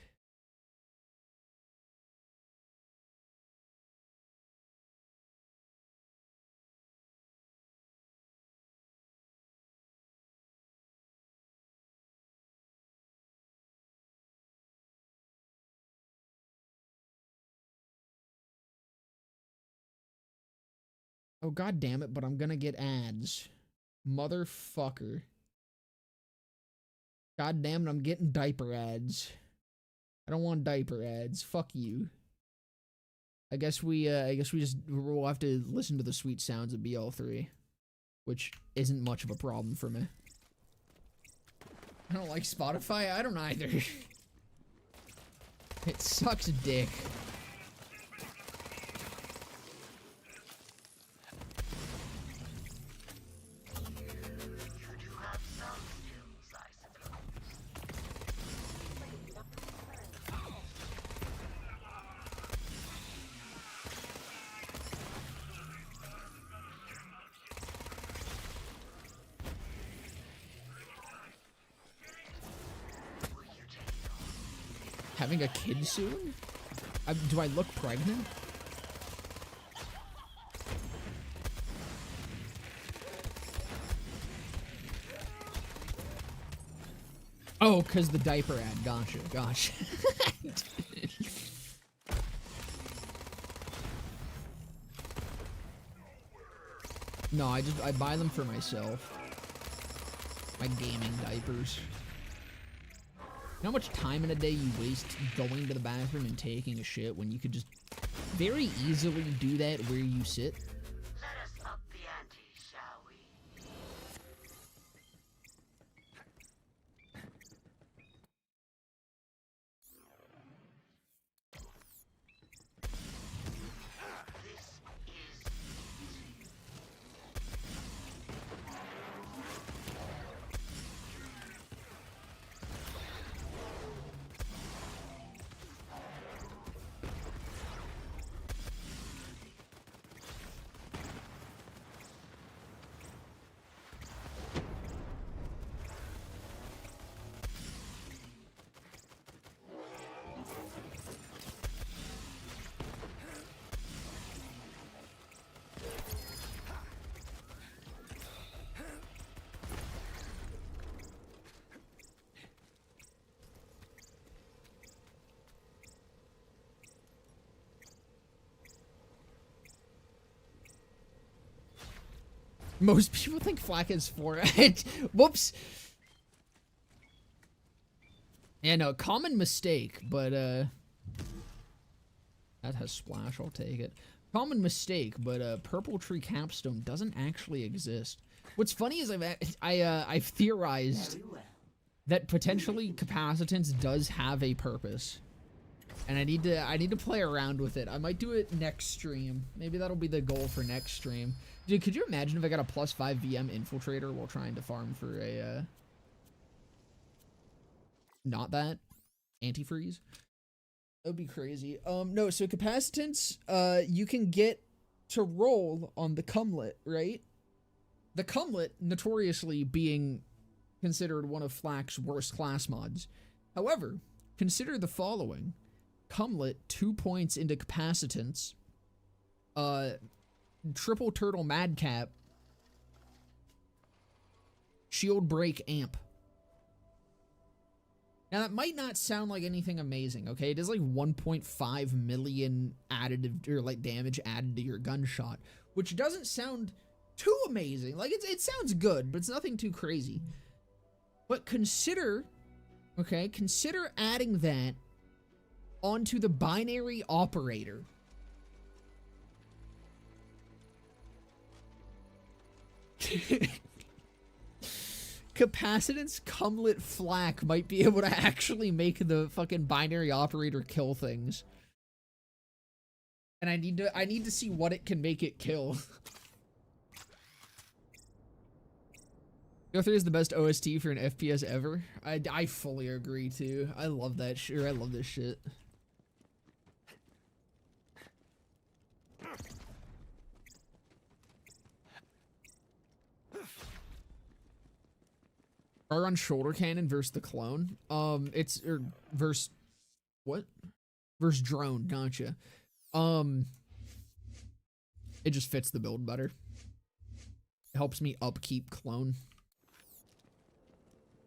Oh, god damn it, but I'm gonna get ads. Motherfucker. God damn it, I'm getting diaper ads. I don't want diaper ads. Fuck you. I guess we'll have to listen to the sweet sounds of BL3, which isn't much of a problem for me. I don't like Spotify. I don't either. It sucks dick. Having a kid soon? Do I look pregnant? Oh, because the diaper ad. Gotcha, gotcha. No, I buy them for myself. My gaming diapers. how much time in a day you waste going to the bathroom and taking a shit when you could just very easily do that where you sit? Let us up the ante, shall we? Most people think Flak is for it. Whoops. Yeah, no, common mistake, but that has splash, I'll take it. Common mistake, but purple tree capstone doesn't actually exist. What's funny is I've theorized that potentially capacitance does have a purpose. And I need to play around with it. I might do it next stream. Maybe that'll be the goal for next stream. Dude, could you imagine if I got a +5 VM infiltrator while trying to farm for a not that antifreeze? That would be crazy. No, so capacitance, you can get to roll on the cumlet, right? The cumlet notoriously being considered one of Flak's worst class mods. However, consider the following. Cumlet, 2 points into capacitance. Triple turtle madcap. Shield break amp. Now that might not sound like anything amazing, okay? It is like 1.5 million additive or like damage added to your gunshot, which doesn't sound too amazing. Like it sounds good, but it's nothing too crazy. But consider, okay, consider adding that onto the binary operator. Capacitance cumlet Flak might be able to actually make the fucking binary operator kill things. And I need to see what it can make it kill. Go 3 is the best OST for an FPS ever. I fully agree too. I love that shit. I love this shit. Are on shoulder cannon versus the clone. Versus what? Versus drone. Gotcha. It just fits the build better. It helps me upkeep clone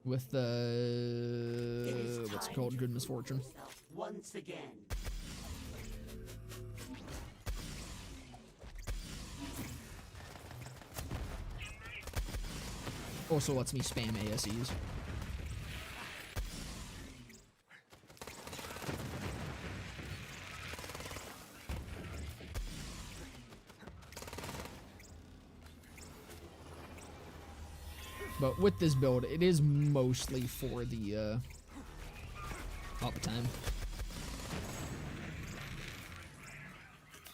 with the what's it called? Good misfortune. Once again. Also lets me spam ASEs. But with this build, it is mostly for the uptime.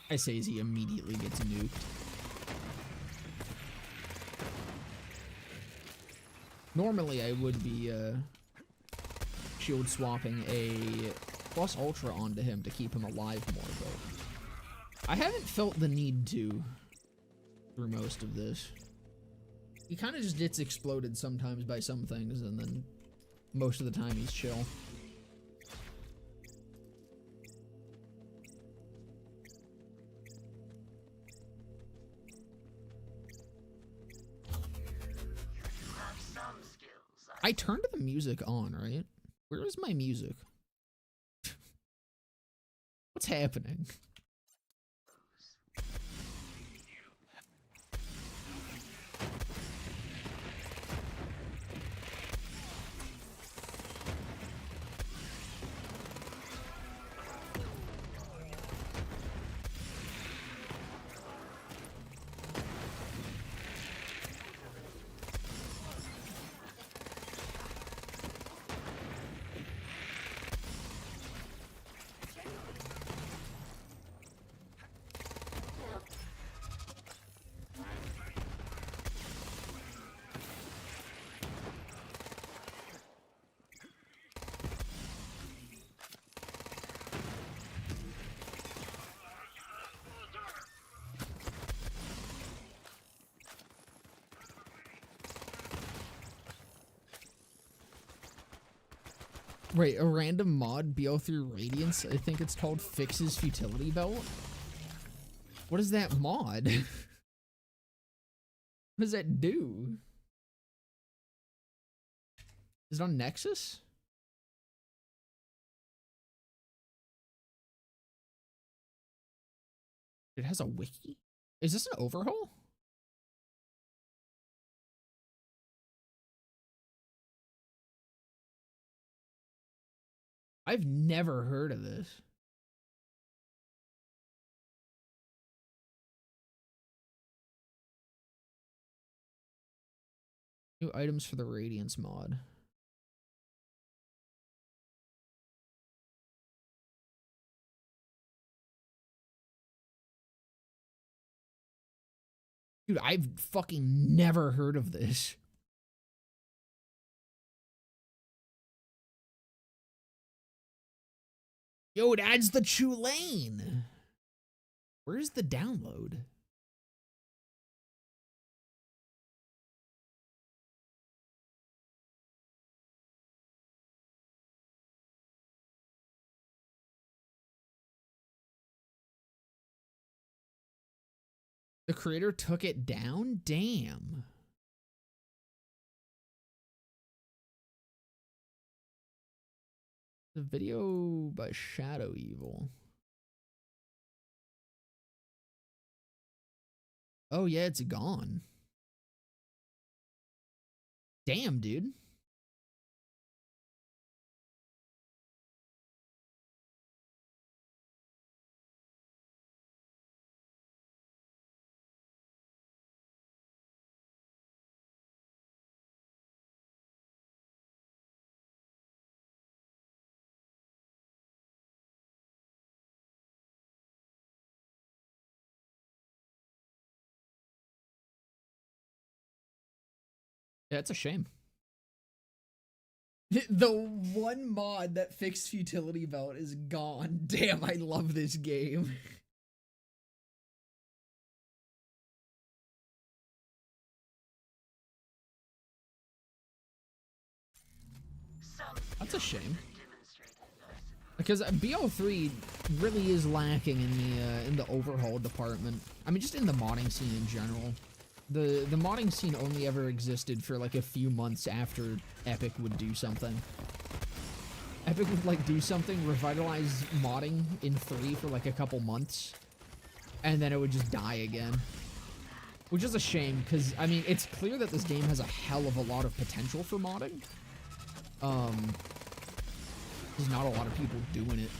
I say as he immediately gets nuked. Normally, I would be shield swapping a plus ultra onto him to keep him alive more, but I haven't felt the need to through most of this. He kind of just gets exploded sometimes by some things, and then most of the time he's chill. I turned the music on, right? Where is my music? What's happening? Wait, a random mod, BO3 Radiance, I think it's called, fixes futility belt? What is that mod? What does that do? Is it on Nexus? It has a wiki? Is this an overhaul? I've never heard of this. New items for the Radiance mod. Dude, I've fucking never heard of this. Yo, it adds the Tulane. Where's the download? The creator took it down? Damn. The video by Shadow Evil. Oh yeah, it's gone. Damn, dude. Yeah, it's a shame. The one mod that fixed futility belt is gone. Damn, I love this game. That's a shame. Because BO3 really is lacking in the overhaul department. I mean, just in the modding scene in general. The modding scene only ever existed for like a few months after Epic would do something. Epic would like do something, revitalize modding in 3 for like a couple months, and then it would just die again. Which is a shame, because, I mean, it's clear that this game has a hell of a lot of potential for modding. There's not a lot of people doing it.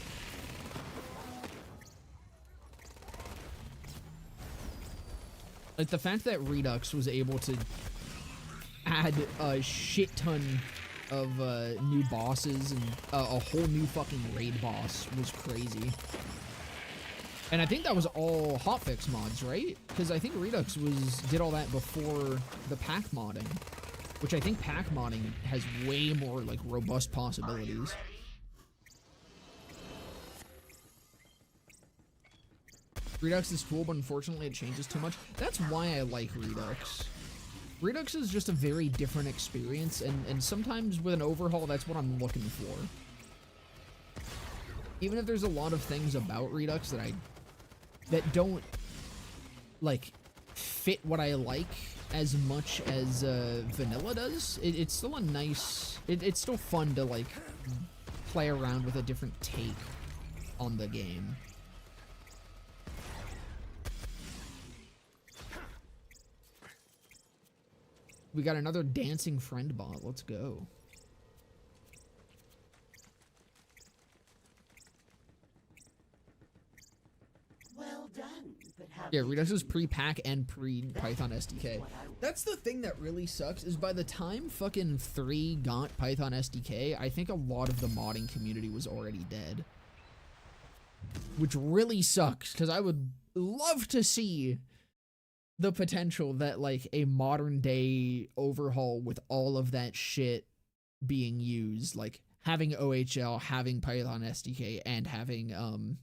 Like, the fact that Redux was able to add a shit ton of new bosses and a whole new fucking raid boss was crazy. And I think that was all hotfix mods, right? Because I think Redux did all that before the pack modding, which I think pack modding has way more like robust possibilities. Redux is cool, but unfortunately it changes too much. That's why I like Redux. Redux is just a very different experience, and sometimes with an overhaul, that's what I'm looking for. Even if there's a lot of things about Redux that don't, like, fit what I like as much as vanilla does, it's still a nice... It's still fun to, like, play around with a different take on the game. We got another dancing friend bot. Let's go. Well done. But Yeah, Redux is pre-pack and pre-Python SDK. That's the thing that really sucks, is by the time fucking 3 got Python SDK, I think a lot of the modding community was already dead. Which really sucks, because I would love to see the potential that, like, a modern day overhaul with all of that shit being used, like having OHL, having Python SDK, and having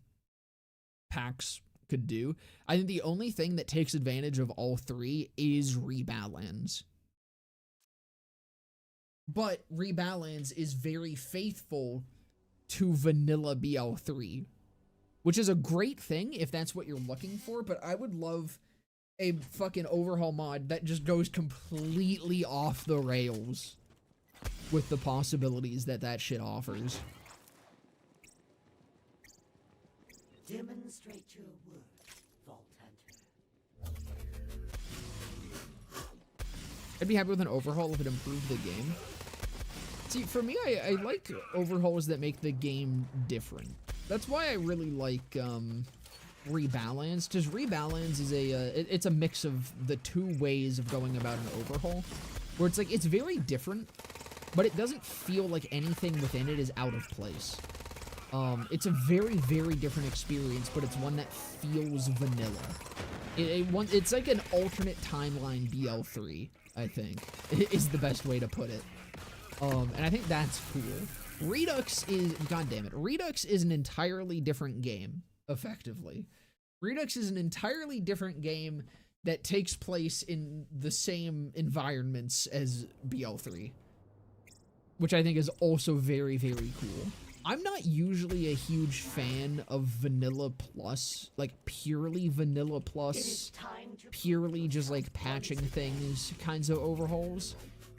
packs could do. I think the only thing that takes advantage of all 3 is Borderlands. But Rebalance is very faithful to vanilla BL3, which is a great thing if that's what you're looking for, but I would love a fucking overhaul mod that just goes completely off the rails with the possibilities that that shit offers. Demonstrate your worth, Vault Hunter. I'd be happy with an overhaul if it improved the game. See, for me, I like overhauls that make the game different. That's why I really like Rebalance, because Rebalance is it's a mix of the two ways of going about an overhaul, where it's like, it's very different, but it doesn't feel like anything within it is out of place. It's a very, very different experience, but it's one that feels vanilla. It's like an alternate timeline BL3, I think, is the best way to put it. And I think that's cool. Redux is, god damn it, Redux is an entirely different game, effectively. Redux is an entirely different game that takes place in the same environments as BL3, which I think is also very, very cool. I'm not usually a huge fan of Vanilla Plus, like purely Vanilla Plus, purely just like patching things kinds of overhauls,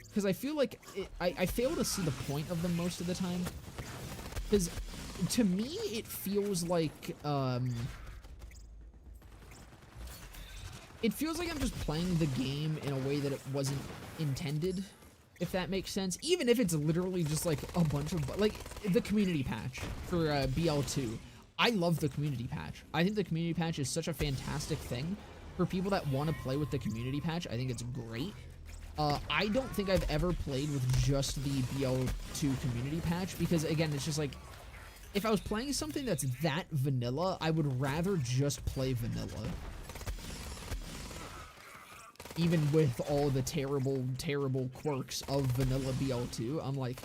because I feel like I fail to see the point of them most of the time, because to me it feels like I'm just playing the game in a way that it wasn't intended, if that makes sense. Even if it's literally just like a bunch of, like, the community patch for BL2. I love the community patch. I think the community patch is such a fantastic thing for people that want to play with the community patch. I think it's great. I don't think I've ever played with just the BL2 community patch, because again, it's just like, if I was playing something that's that vanilla, I would rather just play vanilla. Even with all the terrible, terrible quirks of vanilla BL2, I'm like,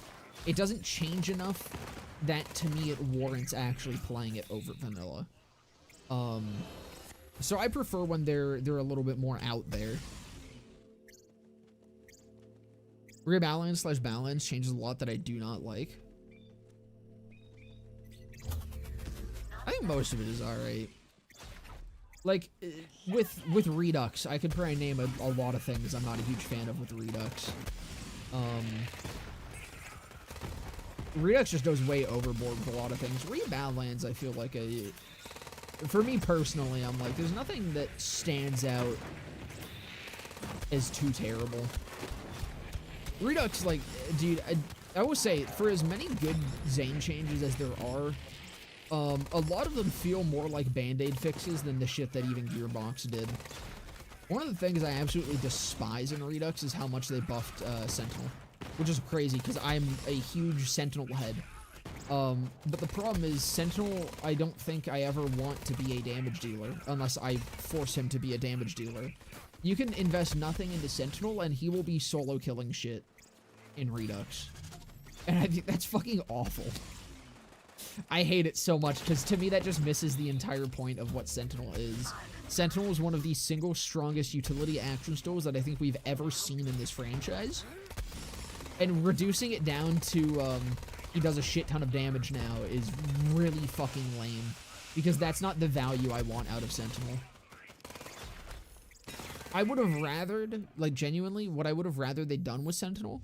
it doesn't change enough that to me it warrants actually playing it over vanilla. So I prefer when they're a little bit more out there. Rebalance/balance changes a lot that I do not like. I think most of it is alright. Like, with Redux, I could probably name a lot of things I'm not a huge fan of with Redux. Redux just goes way overboard with a lot of things. Rebalance, I feel like for me personally, I'm like, there's nothing that stands out as too terrible. Redux, like, dude, I will say, for as many good Zane changes as there are, a lot of them feel more like Band-Aid fixes than the shit that even Gearbox did. One of the things I absolutely despise in Redux is how much they buffed Sentinel, which is crazy because I'm a huge Sentinel head. But the problem is Sentinel, I don't think I ever want to be a damage dealer unless I force him to be a damage dealer. You can invest nothing into Sentinel and he will be solo killing shit in Redux. And I think that's fucking awful. I hate it so much, because to me that just misses the entire point of what Sentinel is. Sentinel is one of the single strongest utility action stalls that I think we've ever seen in this franchise. And reducing it down to, he does a shit ton of damage now is really fucking lame. Because that's not the value I want out of Sentinel. I would have rathered, like genuinely, what I would have rathered they'd done with Sentinel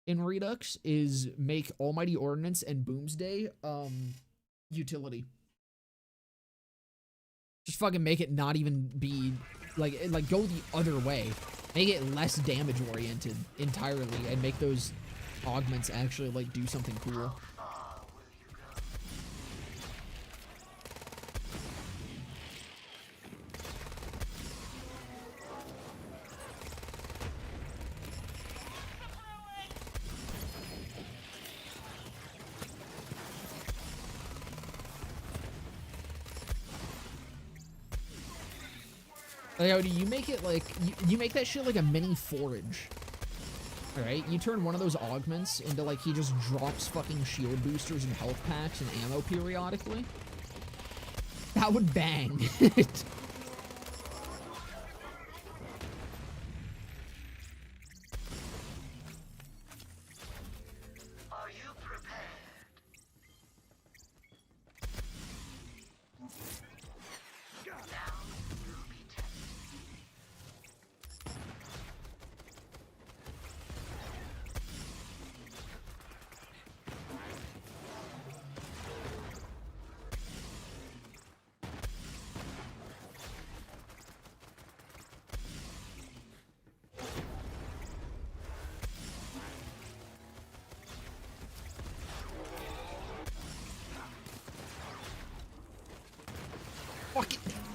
in Redux is make Almighty Ordnance and Boomsday utility. Just fucking make it not even be like go the other way. Make it less damage oriented entirely and make those augments actually like do something cool. Like, you make it like, you make that shit like a mini forage. Alright, you turn one of those augments into like, he just drops fucking shield boosters and health packs and ammo periodically. That would bang.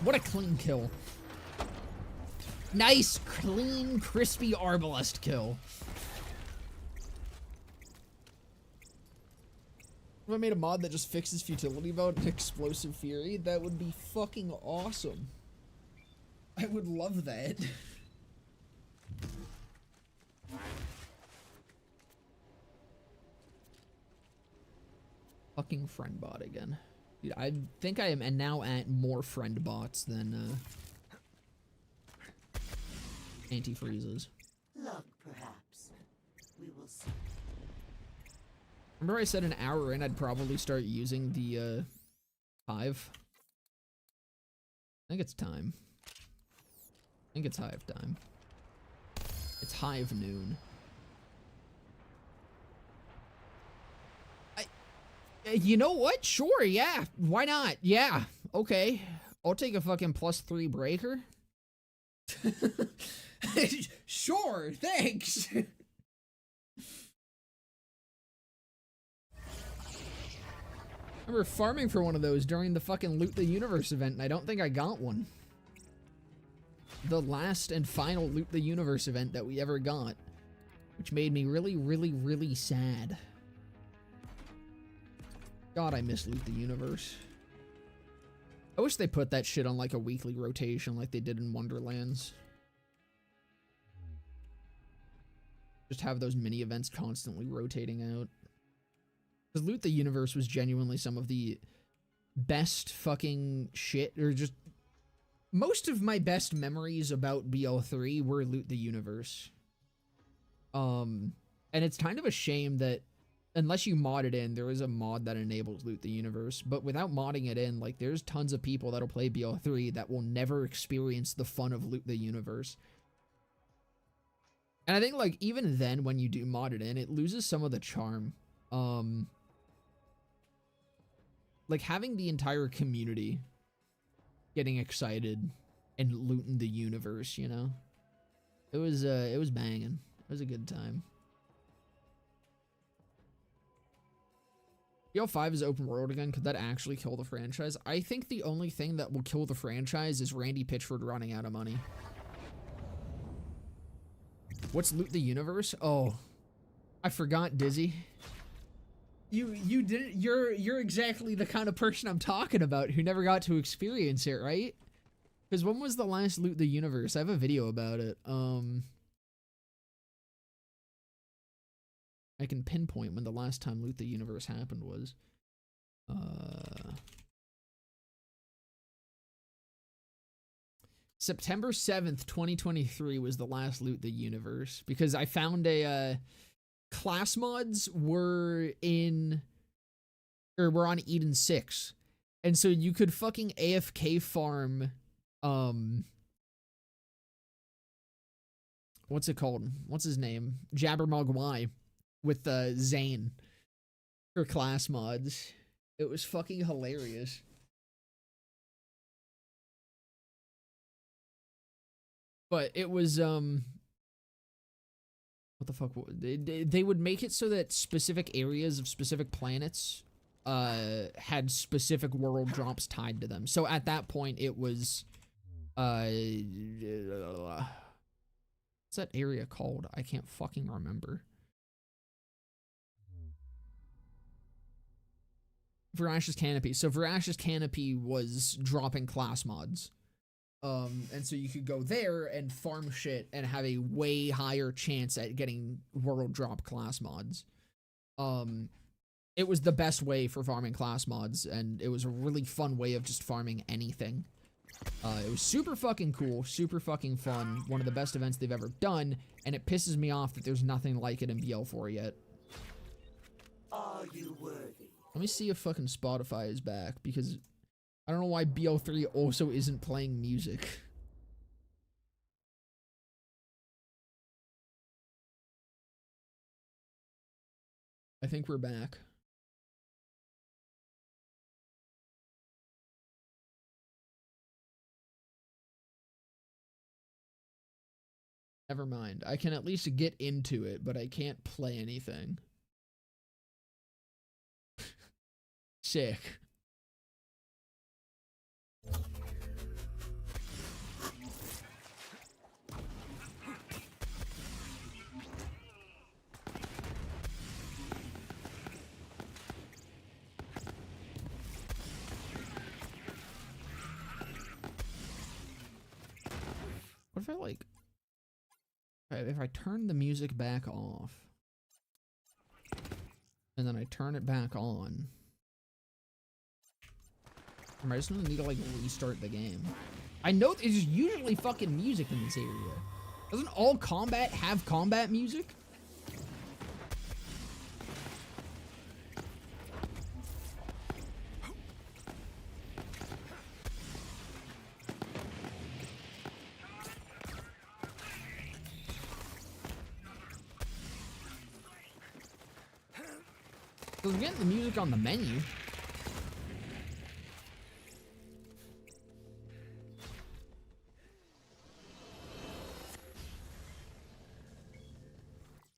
What a clean kill. Nice, clean, crispy arbalest kill. If I made a mod that just fixes futility mode and explosive fury, that would be fucking awesome. I would love that. Fucking friend bot again. Dude, I think I am now at more friend bots than antifreezes. Luck, perhaps. We will see. Remember I said an hour in I'd probably start using the hive? I think it's time. I think it's hive time. It's hive noon. You know what? Sure, yeah. Why not? Yeah. Okay. I'll take a fucking +3 breaker. Sure, thanks. I remember farming for one of those during the fucking Loot the Universe event, and I don't think I got one. The last and final Loot the Universe event that we ever got, which made me really, really, really sad. God, I miss Loot the Universe. I wish they put that shit on like a weekly rotation like they did in Wonderlands. Just have those mini events constantly rotating out. Because Loot the Universe was genuinely some of the best fucking shit, or just most of my best memories about BL3 were Loot the Universe. And it's kind of a shame that unless you mod it in, there is a mod that enables Loot the Universe, but without modding it in, like, there's tons of people that'll play BL3 that will never experience the fun of Loot the Universe. And I think, like, even then, when you do mod it in, it loses some of the charm. Like, having the entire community getting excited and looting the universe, you know? It was banging. It was a good time. BL5 is open world again. Could that actually kill the franchise? I think the only thing that will kill the franchise is Randy Pitchford running out of money. What's Loot the Universe? Oh, I forgot, Dizzy. You didn't. You're exactly the kind of person I'm talking about who never got to experience it, right? Because when was the last Loot the Universe? I have a video about it. I can pinpoint when the last time Loot the Universe happened was. September 7th, 2023 was the last Loot the Universe, because I found a class mods were on Eden 6. And so you could fucking AFK farm what's it called? What's his name? Jabbermogwai with Zane for class mods. It was fucking hilarious. But it was what the fuck? They would make it so that specific areas of specific planets had specific world drops tied to them. So at that point, it was what's that area called? I can't fucking remember. Virash's Canopy. So Virash's Canopy was dropping class mods. And so you could go there and farm shit and have a way higher chance at getting world drop class mods. It was the best way for farming class mods, and it was a really fun way of just farming anything. It was super fucking cool, super fucking fun, one of the best events they've ever done, and it pisses me off that there's nothing like it in BL4 yet. Are you worthy? Let me see if fucking Spotify is back, because I don't know why BL3 also isn't playing music. I think we're back. Never mind. I can at least get into it, but I can't play anything. Sick. if I like, if I turn the music back off, and then I turn it back on, am I just gonna need to like restart the game? I know there's usually fucking music in this area. Doesn't all combat have combat music? So we're getting the music on the menu.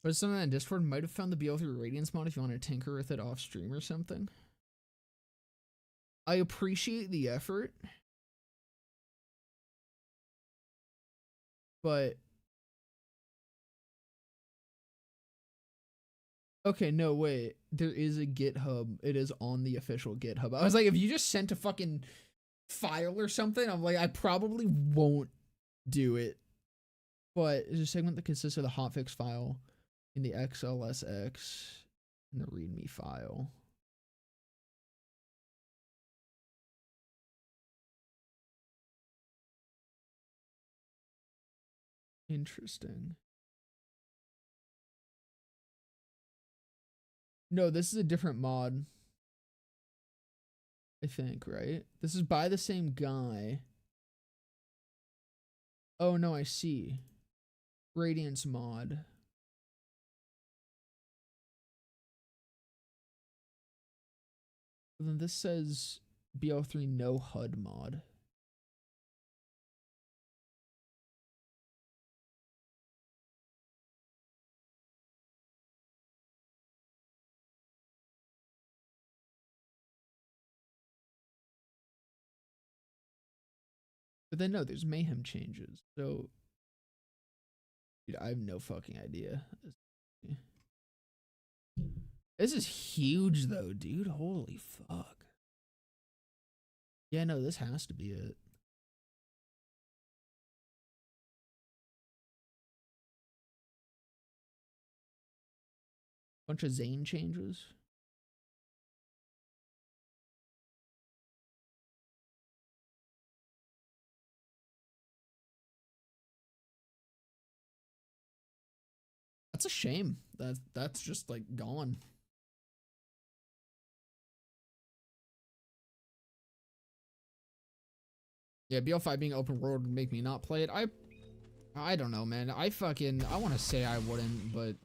But someone on Discord might have found the BL3 Radiance mod if you want to tinker with it off stream or something. I appreciate the effort, but okay, no, wait. There is a GitHub. It is on the official GitHub. I was like, if you just sent a fucking file or something, I'm like, I probably won't do it. But it's a segment that consists of the hotfix file in the XLSX and the README file. Interesting. No, this is a different mod. I think, right? This is by the same guy. Oh, no, I see. Radiance mod. Then this says BL3 no HUD mod. But then no, there's mayhem changes. So dude, I have no fucking idea. This is huge though, dude. Holy fuck. Yeah, no, this has to be it. Bunch of Zane changes. That's a shame. That's just like gone. Yeah, BL5 being open world would make me not play it. I don't know, man. I want to say I wouldn't, but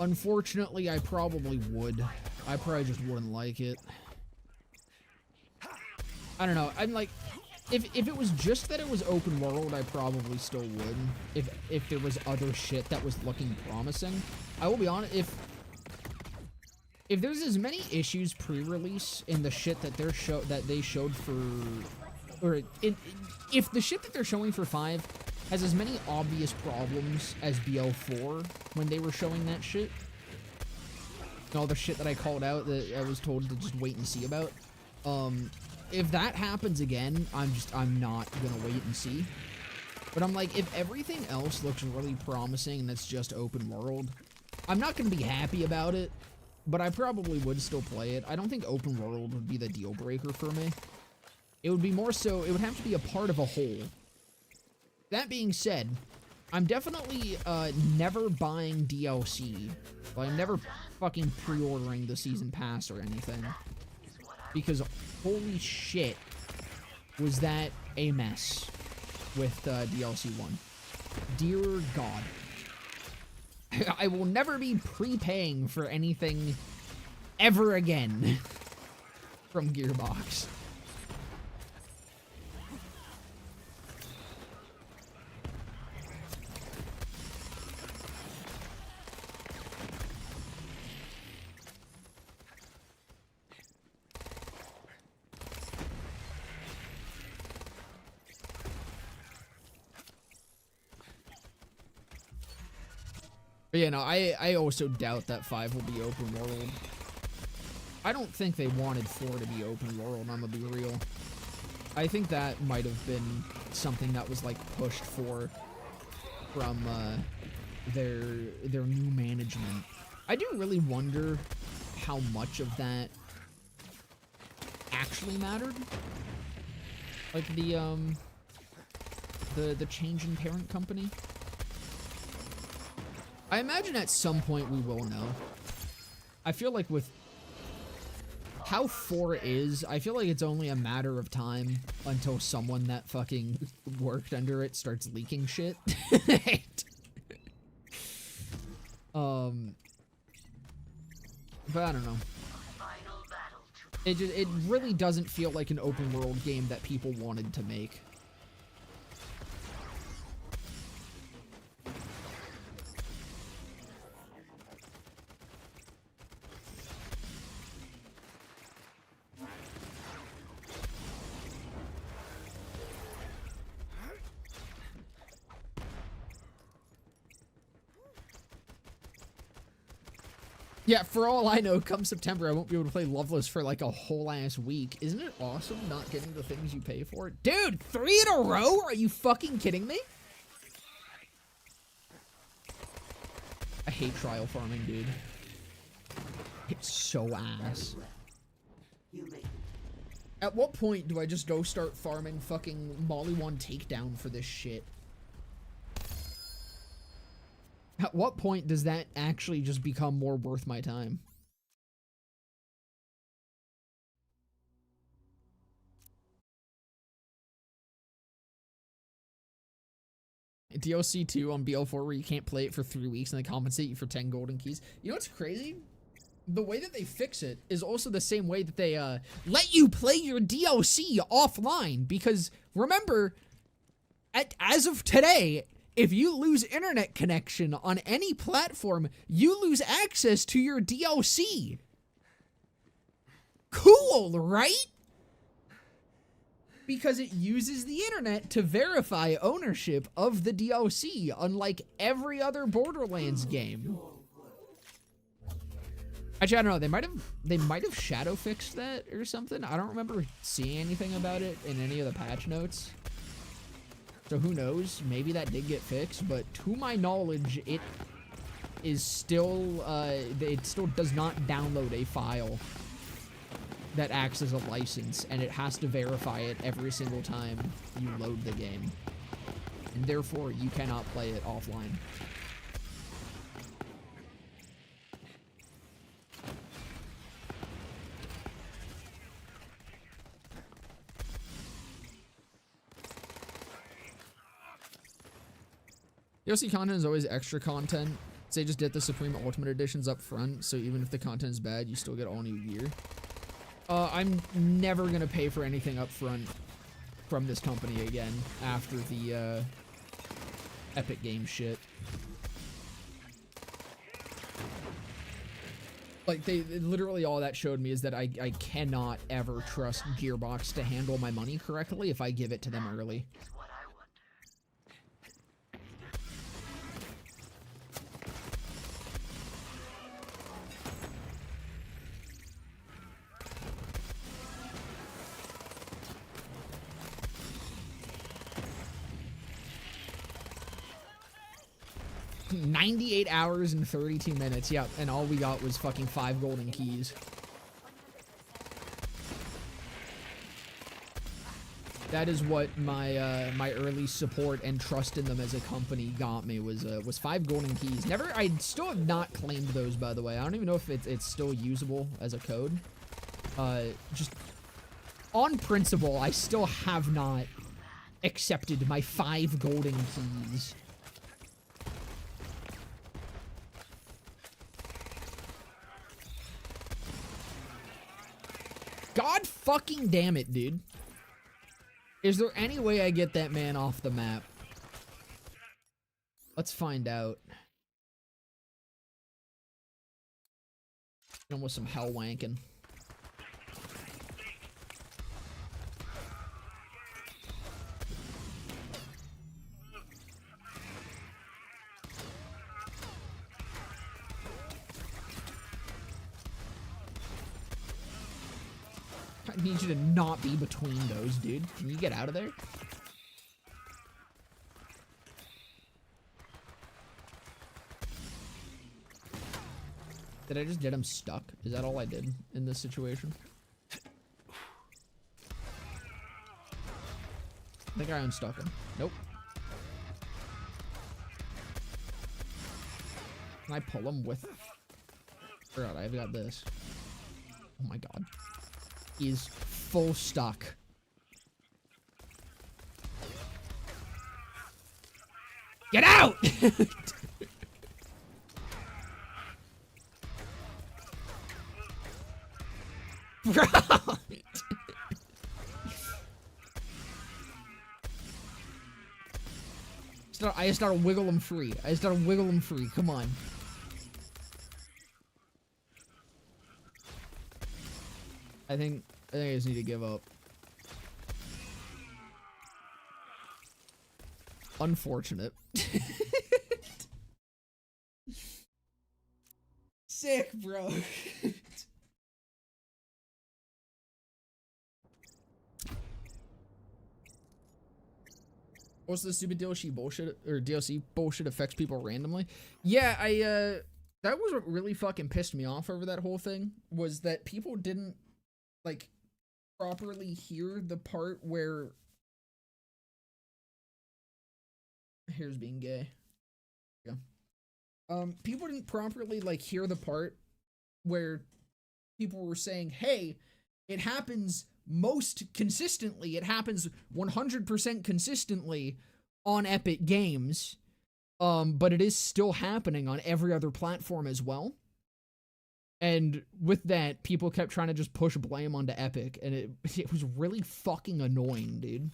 unfortunately, I probably would. I probably just wouldn't like it. I don't know. I'm like, if it was just that it was open world, I probably still would. If there was other shit that was looking promising, I will be honest. If there's as many issues pre-release in the shit that they showed for, or if the shit that they're showing for 5 has as many obvious problems as BL4 when they were showing that shit, and all the shit that I called out that I was told to just wait and see about, if that happens again, I'm not gonna wait and see. But I'm like, if everything else looks really promising and it's just open world, I'm not gonna be happy about it. But I probably would still play it. I don't think open world would be the deal breaker for me. It would be more so, it would have to be a part of a whole. That being said, I'm definitely never buying DLC. Like, I'm never fucking pre-ordering the season pass or anything. Because holy shit, was that a mess with DLC 1. Dear God. I will never be prepaying for anything ever again from Gearbox. But yeah, no, I also doubt that 5 will be open world. I don't think they wanted 4 to be open world, I'm gonna be real. I think that might have been something that was like pushed for from their new management. I do really wonder how much of that actually mattered. Like the change in parent company. I imagine at some point we will know. I feel like with how 4 is, I feel like it's only a matter of time until someone that fucking worked under it starts leaking shit. But I don't know. It really doesn't feel like an open world game that people wanted to make. Yeah, for all I know, come September, I won't be able to play Loveless for like a whole ass week. Isn't it awesome not getting the things you pay for? Dude, 3 in a row? Are you fucking kidding me? I hate trial farming, dude. It's so ass. At what point do I just go start farming fucking Molly 1 takedown for this shit? At what point does that actually just become more worth my time? DLC 2 on BL4 where you can't play it for 3 weeks and they compensate you for 10 golden keys. You know what's crazy? The way that they fix it is also the same way that they let you play your DLC offline. Because remember, as of today, if you lose internet connection on any platform, you lose access to your DLC. Cool, right? Because it uses the internet to verify ownership of the DLC, unlike every other Borderlands game. Actually, I don't know. They might have shadow fixed that or something. I don't remember seeing anything about it in any of the patch notes. So who knows? Maybe that did get fixed, but to my knowledge, it is still, it still does not download a file that acts as a license, and it has to verify it every single time you load the game. And therefore, you cannot play it offline. DLC content is always extra content. Say just get the Supreme Ultimate Editions up front, so even if the content is bad, you still get all new gear. I'm never gonna pay for anything up front from this company again after the Epic Games shit. Like, literally all that showed me is that I cannot ever trust Gearbox to handle my money correctly if I give it to them early. 98 hours and 32 minutes. Yep, and all we got was fucking 5 golden keys. That is what my my early support and trust in them as a company got me, was 5 golden keys. I still have not claimed those, by the way. I don't even know if it's still usable as a code. Just on principle, I still have not accepted my 5 golden keys. God fucking damn it, dude. Is there any way I get that man off the map? Let's find out. Hit him with some hell wanking. I need you to not be between those, dude. Can you get out of there? Did I just get him stuck? Is that all I did in this situation? I think I unstuck him. Nope. Can I pull him with... Forgot, I've got this. Oh my god. He's full stuck. Get out! I just gotta wiggle him free. Come on. I think I just need to give up. Unfortunate. Sick, bro. What's the stupid DLC bullshit, or DLC bullshit affects people randomly? Yeah, that was what really fucking pissed me off over that whole thing, was that people didn't, like, properly hear the part where... Here's being gay. Yeah. People didn't properly, like, hear the part where people were saying, hey, it happens most consistently, it happens 100% consistently on Epic Games, but it is still happening on every other platform as well. And with that, people kept trying to just push blame onto Epic, and it was really fucking annoying, dude.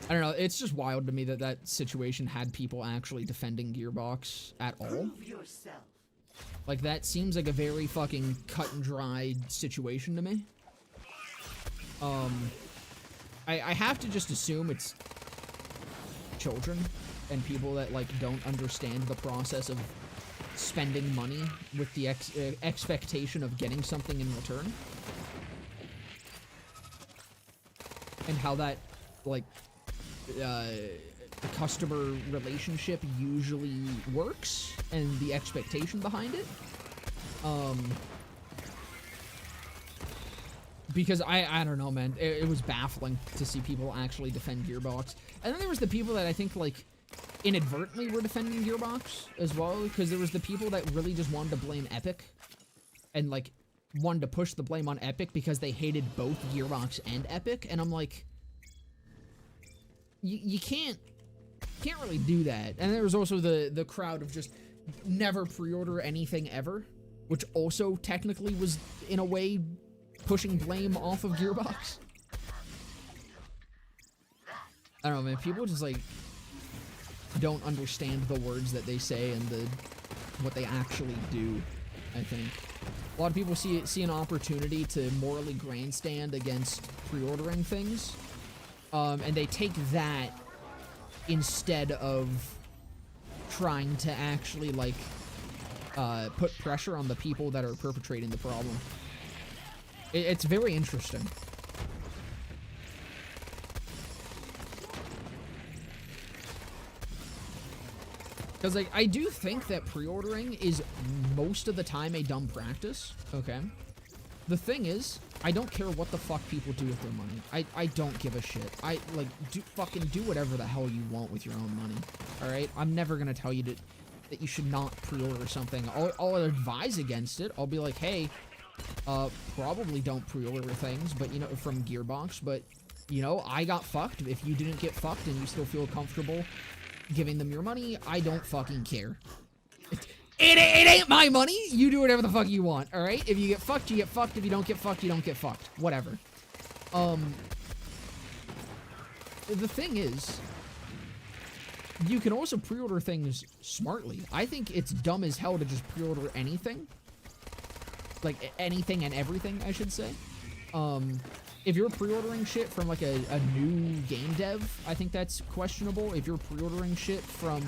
I don't know, it's just wild to me that that situation had people actually defending Gearbox at all. Prove yourself. Like, that seems like a very fucking cut and dried situation to me. I have to just assume it's children and people that, like, don't understand the process of spending money with the expectation of getting something in return. And how that, like, the customer relationship usually works, and the expectation behind it. Because I don't know, man. It was baffling to see people actually defend Gearbox. And then there was the people that I think, like, inadvertently were defending Gearbox as well, because there was the people that really just wanted to blame Epic, and, like, wanted to push the blame on Epic because they hated both Gearbox and Epic, and I'm like, you can't really do that. And there was also the crowd of just never pre-order anything ever, which also technically was, in a way, pushing blame off of Gearbox. I don't know, man. People just, like, don't understand the words that they say and what they actually do, I think. A lot of people see an opportunity to morally grandstand against pre-ordering things, and they take that instead of trying to actually, like, put pressure on the people that are perpetrating the problem. It's very interesting. Because, like, I do think that pre-ordering is most of the time a dumb practice, okay? The thing is, I don't care what the fuck people do with their money. I don't give a shit. Fucking do whatever the hell you want with your own money, alright? I'm never gonna tell you that you should not pre-order something. I'll advise against it. I'll be like, hey, probably don't pre-order things, but, you know, from Gearbox, but, you know, I got fucked. If you didn't get fucked and you still feel comfortable giving them your money, I don't fucking care. It ain't my money. You do whatever the fuck you want, alright? If you get fucked, you get fucked. If you don't get fucked, you don't get fucked. Whatever. The thing is, you can also pre-order things smartly. I think it's dumb as hell to just pre-order anything. Like, anything and everything, I should say. If you're pre-ordering shit from, like, a new game dev, I think that's questionable. If you're pre-ordering shit from...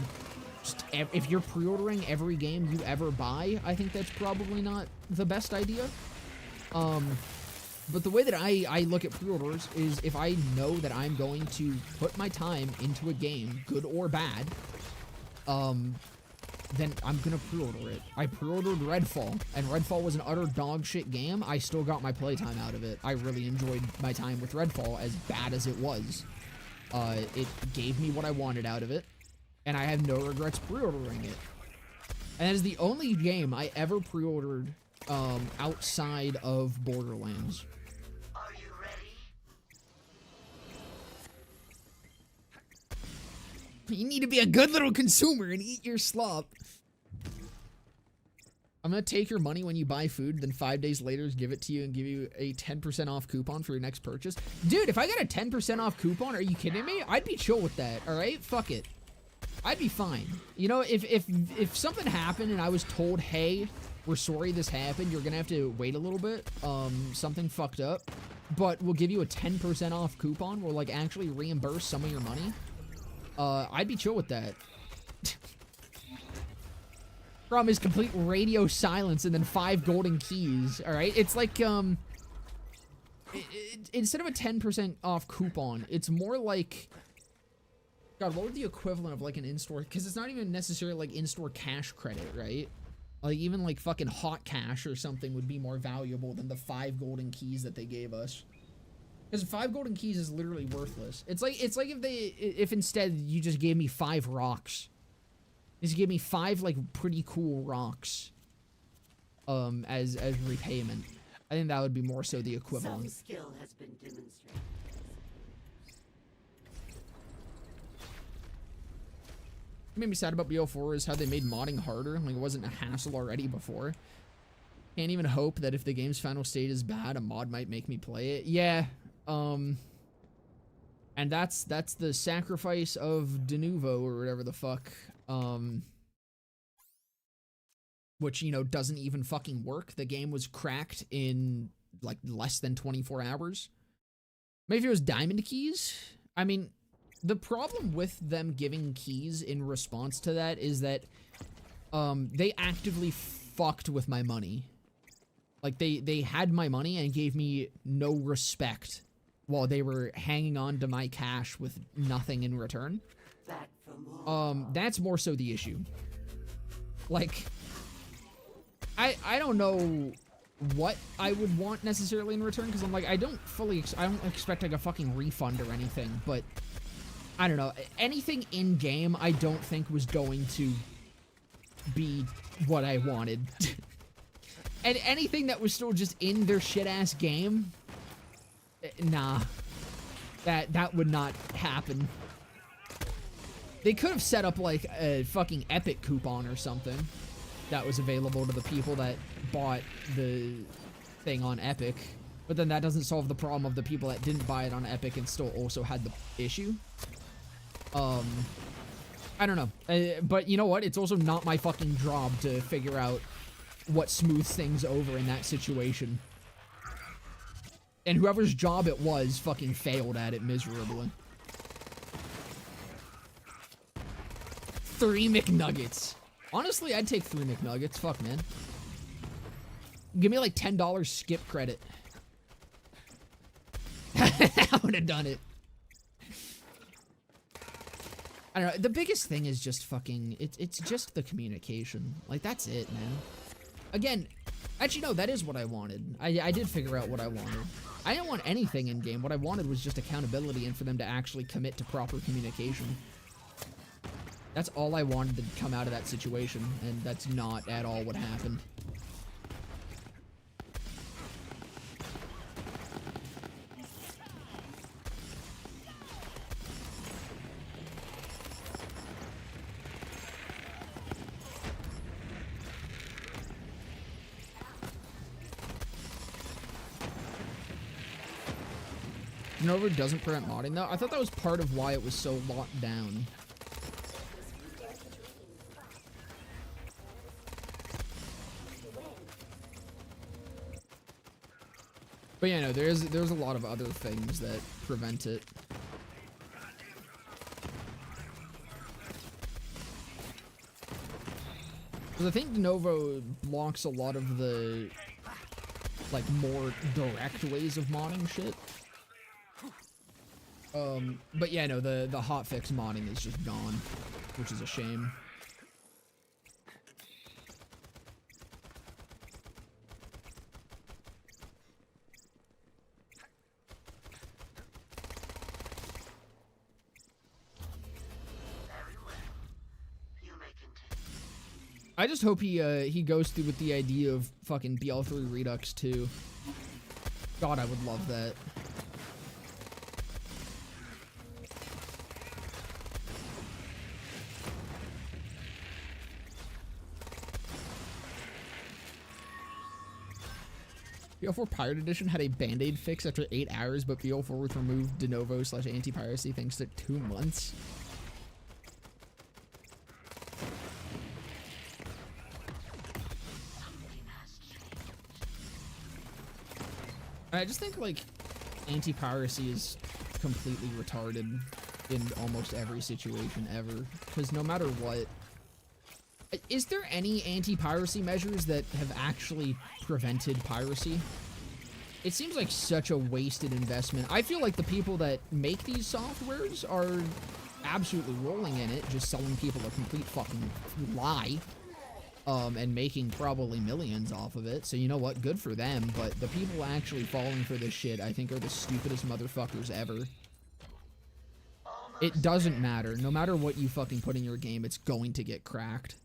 if you're pre-ordering every game you ever buy, I think that's probably not the best idea. But the way that I look at pre-orders is if I know that I'm going to put my time into a game, good or bad, then I'm gonna pre-order it. I pre-ordered Redfall, and Redfall was an utter dog shit game. I still got my playtime out of it. I really enjoyed my time with Redfall, as bad as it was. It gave me what I wanted out of it, and I have no regrets pre-ordering it. And that is the only game I ever pre-ordered outside of Borderlands. Are you ready? You need to be a good little consumer and eat your slop. I'm gonna take your money when you buy food, then 5 days later give it to you and give you a 10% off coupon for your next purchase. Dude, if I got a 10% off coupon, are you kidding me? I'd be chill with that, alright? Fuck it. I'd be fine. You know, if something happened and I was told, hey, we're sorry this happened, you're gonna have to wait a little bit, something fucked up, but we'll give you a 10% off coupon, we'll like actually reimburse some of your money, I'd be chill with that. Problem is complete radio silence and then 5 golden keys, alright? It's like, instead of a 10% off coupon, it's more like, God, what would the equivalent of like an in-store, because it's not even necessarily like in-store cash credit, right? Like even like fucking hot cash or something would be more valuable than the 5 golden keys that they gave us. Because 5 golden keys is literally worthless. It's like if instead you just gave me 5 rocks. Just give me 5 like pretty cool rocks as repayment. I think that would be more so the equivalent. Some skill has been demonstrated. What made me sad about BO4 is how they made modding harder. Like it wasn't a hassle already before. Can't even hope that if the game's final state is bad, a mod might make me play it. Yeah. And that's the sacrifice of de novo or whatever the fuck. Which, you know, doesn't even fucking work. The game was cracked in like less than 24 hours. Maybe if it was diamond keys. I mean, the problem with them giving keys in response to that is that they actively fucked with my money. Like they had my money and gave me no respect while they were hanging on to my cash with nothing in return. Back for more. That's more so the issue. Like, I don't know what I would want necessarily in return, because I'm like, I don't expect like a fucking refund or anything, but I don't know. Anything in game I don't think was going to be what I wanted. And anything that was still just in their shit-ass game, nah. That would not happen. They could have set up like a fucking Epic coupon or something that was available to the people that bought the thing on Epic. But then that doesn't solve the problem of the people that didn't buy it on Epic and still also had the issue. I don't know. But you know what? It's also not my fucking job to figure out what smooths things over in that situation. And whoever's job it was fucking failed at it miserably. 3 McNuggets. Honestly, I'd take 3 McNuggets. Fuck, man. Give me like $10 skip credit. I would have done it. I don't know. The biggest thing is just fucking... It's just the communication. Like, that's it, man. Again, actually, no, that is what I wanted. I did figure out what I wanted. I didn't want anything in-game. What I wanted was just accountability and for them to actually commit to proper communication. That's all I wanted to come out of that situation, and that's not at all what happened. Nova doesn't prevent modding though. I thought that was part of why it was so locked down. But yeah, no, there's a lot of other things that prevent it. Because I think de novo blocks a lot of the like, more direct ways of modding shit. But yeah, no, the hotfix modding is just gone, which is a shame. I just hope he goes through with the idea of fucking BL3 Redux too. God, I would love that. BL4 Pirate Edition had a band-aid fix after 8 hours, but BL4 was removed de novo / anti-piracy things took 2 months. I just think, like, anti-piracy is completely retarded in almost every situation ever, because no matter what... Is there any anti-piracy measures that have actually prevented piracy? It seems like such a wasted investment. I feel like the people that make these softwares are absolutely rolling in it, just selling people a complete fucking lie. And making probably millions off of it, so you know what, good for them, but the people actually falling for this shit, I think, are the stupidest motherfuckers ever. It doesn't matter. No matter what you fucking put in your game, it's going to get cracked.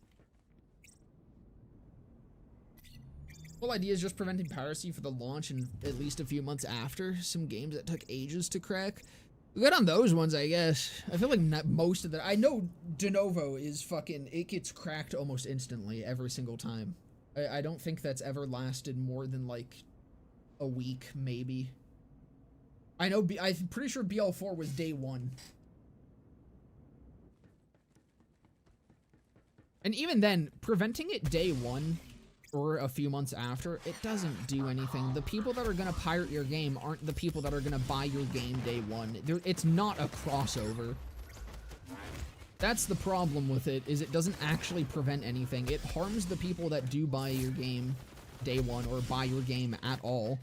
The whole idea is just preventing piracy for the launch and at least a few months after. Some games that took ages to crack. Good on those ones, I guess. I feel like not most of the... I know de novo is fucking... It gets cracked almost instantly every single time. I don't think that's ever lasted more than, like, a week, maybe. I know... I'm pretty sure BL4 was day 1. And even then, preventing it day 1... or a few months after, it doesn't do anything. The people that are gonna pirate your game aren't the people that are gonna buy your game day 1. It's not a crossover. That's the problem with it, is it doesn't actually prevent anything. It harms the people that do buy your game day 1 or buy your game at all,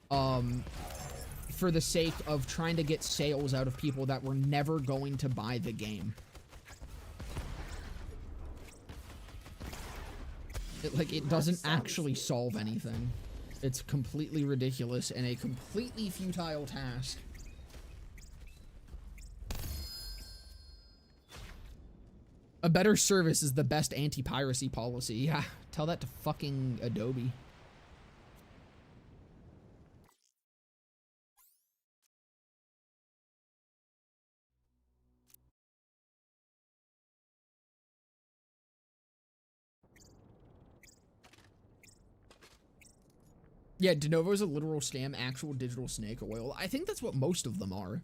for the sake of trying to get sales out of people that were never going to buy the game. It doesn't actually solve anything. It's completely ridiculous and a completely futile task. A better service is the best anti-piracy policy. Yeah, tell that to fucking Adobe. Yeah, de novo is a literal scam, actual digital snake oil. I think that's what most of them are.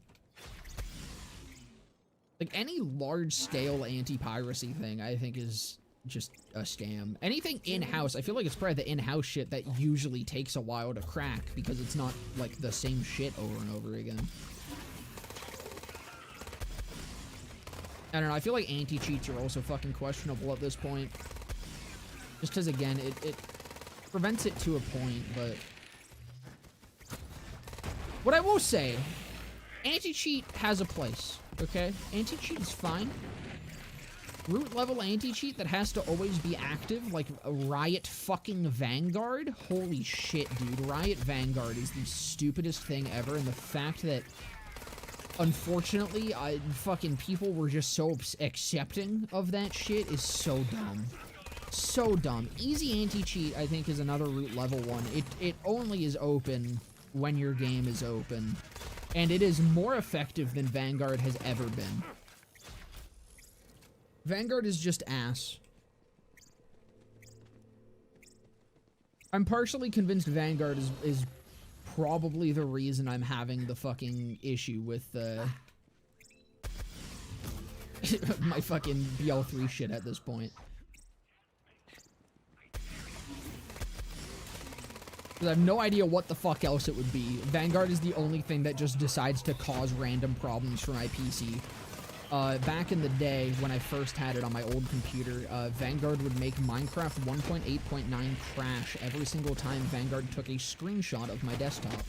Like, any large-scale anti-piracy thing, I think, is just a scam. Anything in-house, I feel like it's probably the in-house shit that usually takes a while to crack, because it's not, like, the same shit over and over again. I don't know, I feel like anti-cheats are also fucking questionable at this point. Just because, again, it prevents it to a point, but... What I will say, anti-cheat has a place, okay? Anti-cheat is fine. Root level anti-cheat that has to always be active, like a Riot fucking Vanguard? Holy shit, dude. Riot Vanguard is the stupidest thing ever, and the fact that, unfortunately, fucking people were just so accepting of that shit is so dumb. So dumb. Easy anti-cheat, I think, is another root level one. It only is open when your game is open, and it is more effective than Vanguard has ever been. Vanguard is just ass. I'm partially convinced Vanguard is probably the reason I'm having the fucking issue with my fucking BL3 shit at this point. I have no idea what the fuck else it would be. Vanguard is the only thing that just decides to cause random problems for my PC. back in the day when I first had it on my old computer, Vanguard would make Minecraft 1.8.9 crash every single time Vanguard took a screenshot of my desktop.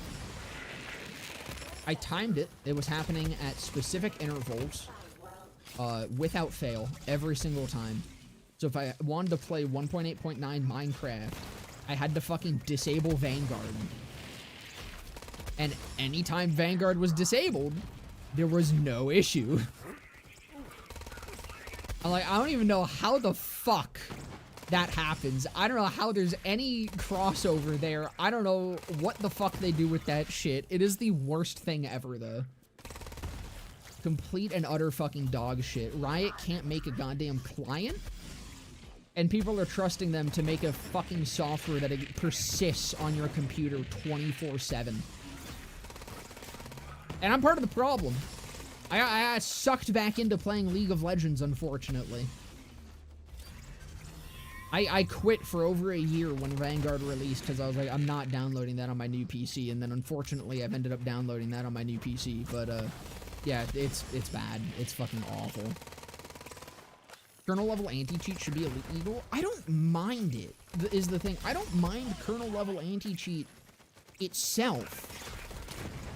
I timed it. It was happening at specific intervals, without fail, every single time. So if I wanted to play 1.8.9 Minecraft, I had to fucking disable Vanguard. And anytime Vanguard was disabled, there was no issue. I'm like, I don't even know how the fuck that happens. I don't know how there's any crossover there. I don't know what the fuck they do with that shit. It is the worst thing ever, though. Complete and utter fucking dog shit. Riot can't make a goddamn client, and people are trusting them to make a fucking software that it persists on your computer 24/7. And I'm part of the problem. I sucked back into playing League of Legends, unfortunately. I quit for over a year when Vanguard released because I was like, I'm not downloading that on my new PC, and then unfortunately I've ended up downloading that on my new PC, but yeah, it's bad. It's fucking awful. Kernel level anti-cheat should be illegal. I don't mind it, is the thing. I don't mind kernel level anti-cheat itself.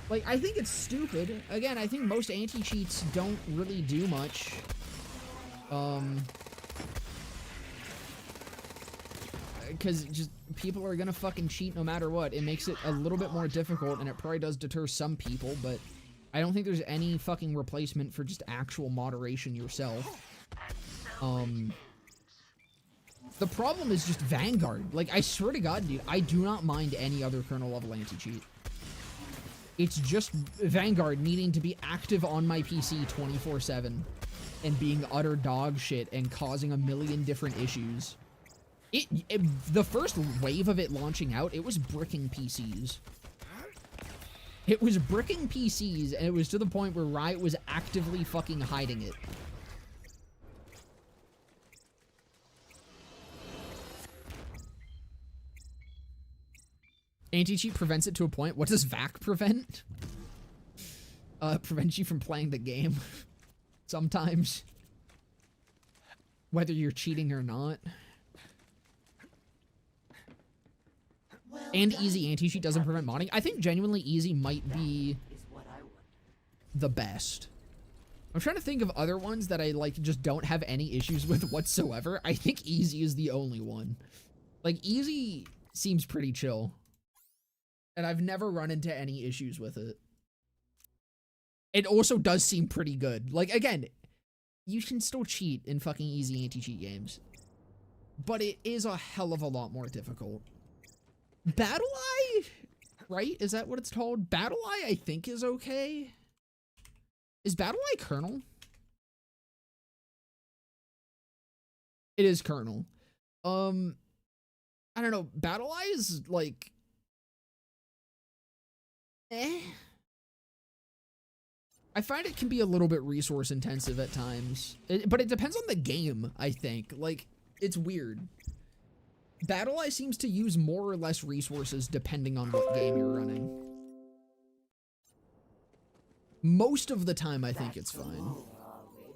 Like, I think it's stupid. Again, I think most anti-cheats don't really do much. Because just people are gonna fucking cheat no matter what. It makes it a little bit more difficult, and it probably does deter some people, but I don't think there's any fucking replacement for just actual moderation yourself. The problem is just Vanguard. Like, I swear to God, dude, I do not mind any other kernel level anti-cheat. It's just Vanguard needing to be active on my PC 24/7 and being utter dog shit and causing a million different issues. The first wave of it launching out, it was bricking PCs. It was bricking PCs, and it was to the point where Riot was actively fucking hiding it. Anti-cheat prevents it to a point. What does VAC prevent? Prevents you from playing the game. Sometimes. Whether you're cheating or not. And easy anti-cheat doesn't prevent modding. I think genuinely easy might be the best. I'm trying to think of other ones that I, like, just don't have any issues with whatsoever. I think easy is the only one. Like, easy seems pretty chill. And I've never run into any issues with it. It also does seem pretty good. Like, again, you can still cheat in fucking easy anti-cheat games. But it is a hell of a lot more difficult. BattleEye? Right? Is that what it's called? BattleEye, I think, is okay. Is BattleEye kernel? It is kernel. I don't know. BattleEye is, like... I find it can be a little bit resource intensive at times, but it depends on the game, I think. Like, it's weird. BattleEye seems to use more or less resources depending on what game you're running. Most of the time, I think it's fine.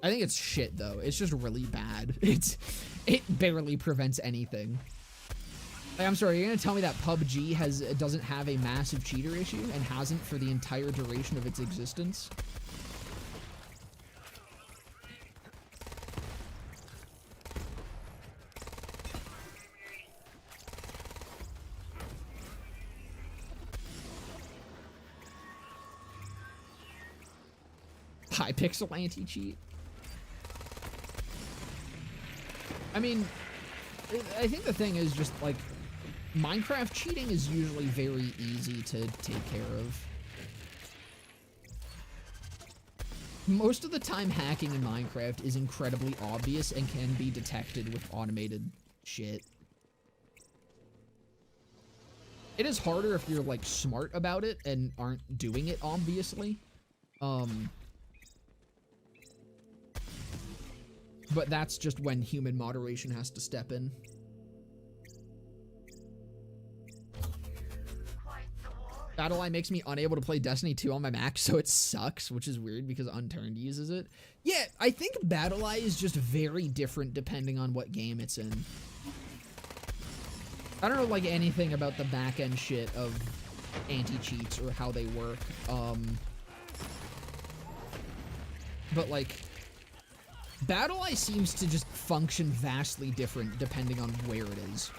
I think it's shit, though. It's just really bad. It barely prevents anything. Like, I'm sorry, you're gonna tell me that PUBG doesn't have a massive cheater issue and hasn't for the entire duration of its existence? High pixel anti-cheat. I mean, I think the thing is just, like, Minecraft cheating is usually very easy to take care of. Most of the time, hacking in Minecraft is incredibly obvious and can be detected with automated shit. It is harder if you're, like, smart about it and aren't doing it, obviously. But that's just when human moderation has to step in. Battle Eye makes me unable to play Destiny 2 on my Mac, so it sucks, which is weird because Unturned uses it. Yeah, I think Battle Eye is just very different depending on what game it's in. I don't know, like, anything about the back-end shit of anti-cheats or how they work. But, like, Battle Eye seems to just function vastly different depending on where it is.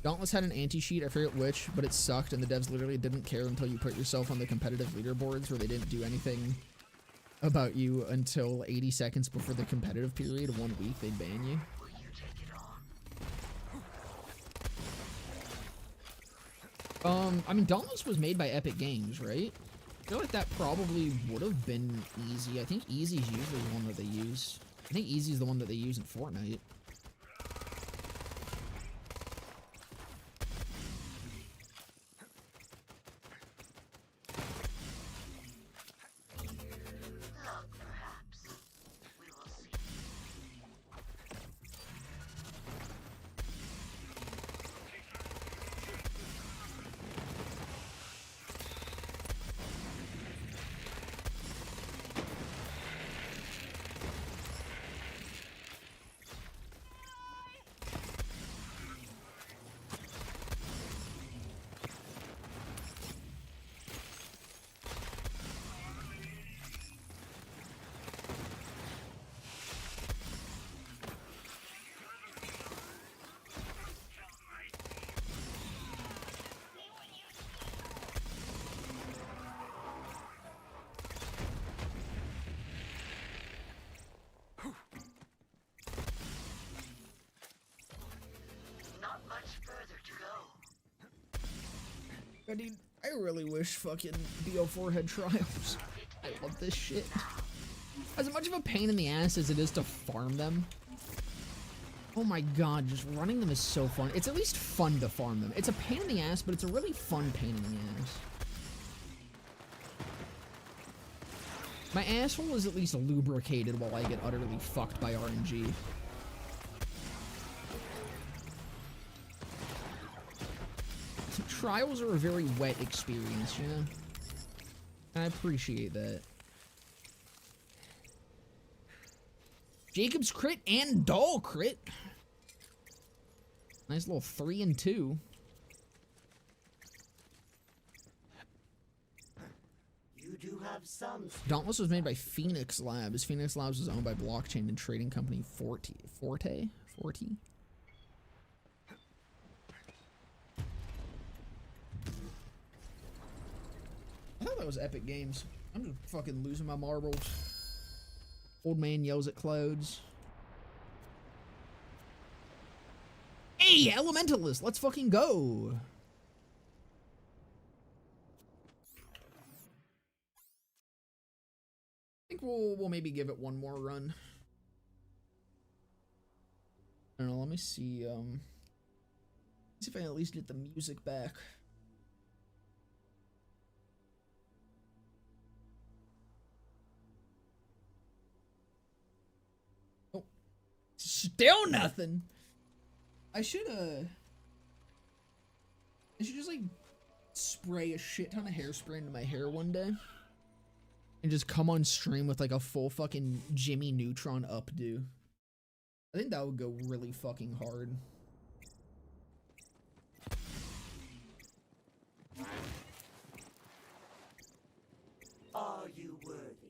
Dauntless had an anti-cheat, I forget which, but it sucked, and the devs literally didn't care until you put yourself on the competitive leaderboards, where they didn't do anything about you until 80 seconds before the competitive period. 1 week, they'd ban you. I mean, Dauntless was made by Epic Games, right? I feel like that probably would have been easy. I think Easy's usually the one that they use. I think Easy's the one that they use in Fortnite. I mean, I really wish fucking BO4 had trials. I love this shit. As much of a pain in the ass as it is to farm them. Oh my god, just running them is so fun. It's at least fun to farm them. It's a pain in the ass, but it's a really fun pain in the ass. My asshole is at least lubricated while I get utterly fucked by RNG. Trials are a very wet experience, you know? I appreciate that. Jacob's crit and Doll crit. Nice little 3 and 2. You do have some. Dauntless was made by Phoenix Labs. Phoenix Labs was owned by blockchain and trading company Forte. I thought that was Epic Games. I'm just fucking losing my marbles. Old man yells at clouds. Hey, Elementalist, let's fucking go. I think we'll maybe give it one more run. I don't know, let me see if I can at least get the music back. Still nothing. I should just like spray a shit ton of hairspray into my hair one day and just come on stream with like a full fucking Jimmy Neutron updo. I think that would go really fucking hard. Are you worthy?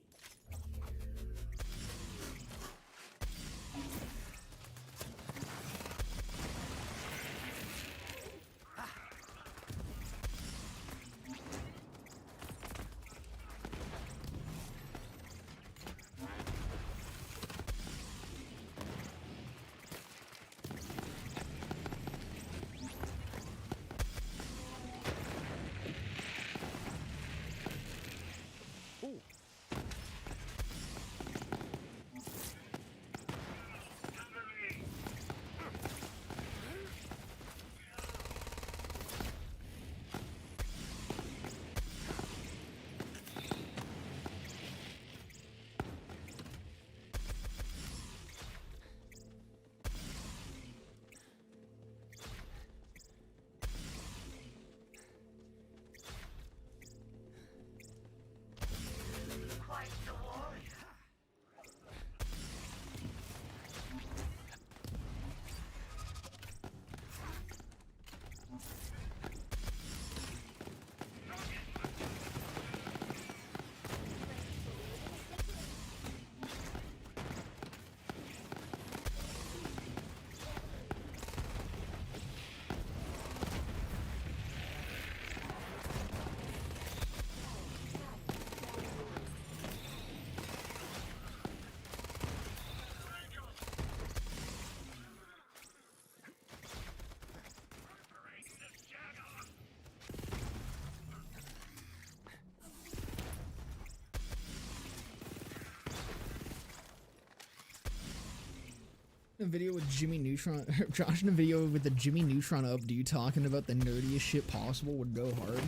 A video with Jimmy Neutron. Josh in a video with the Jimmy Neutron updo talking about the nerdiest shit possible would go hard.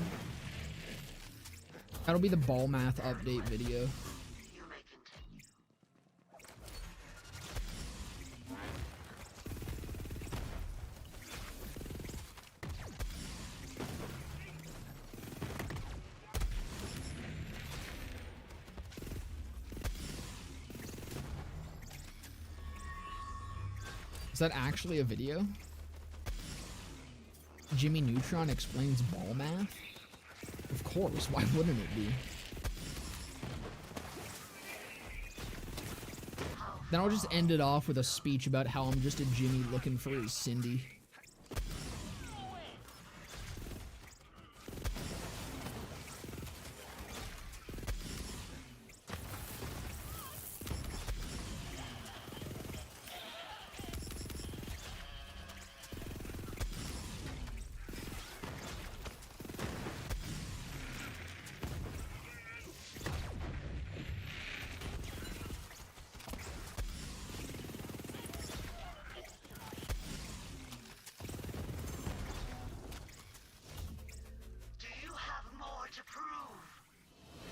That'll be the ball math update video. Is that actually a video? Jimmy Neutron explains ball math? Of course, why wouldn't it be? Then I'll just end it off with a speech about how I'm just a Jimmy looking for his Cindy.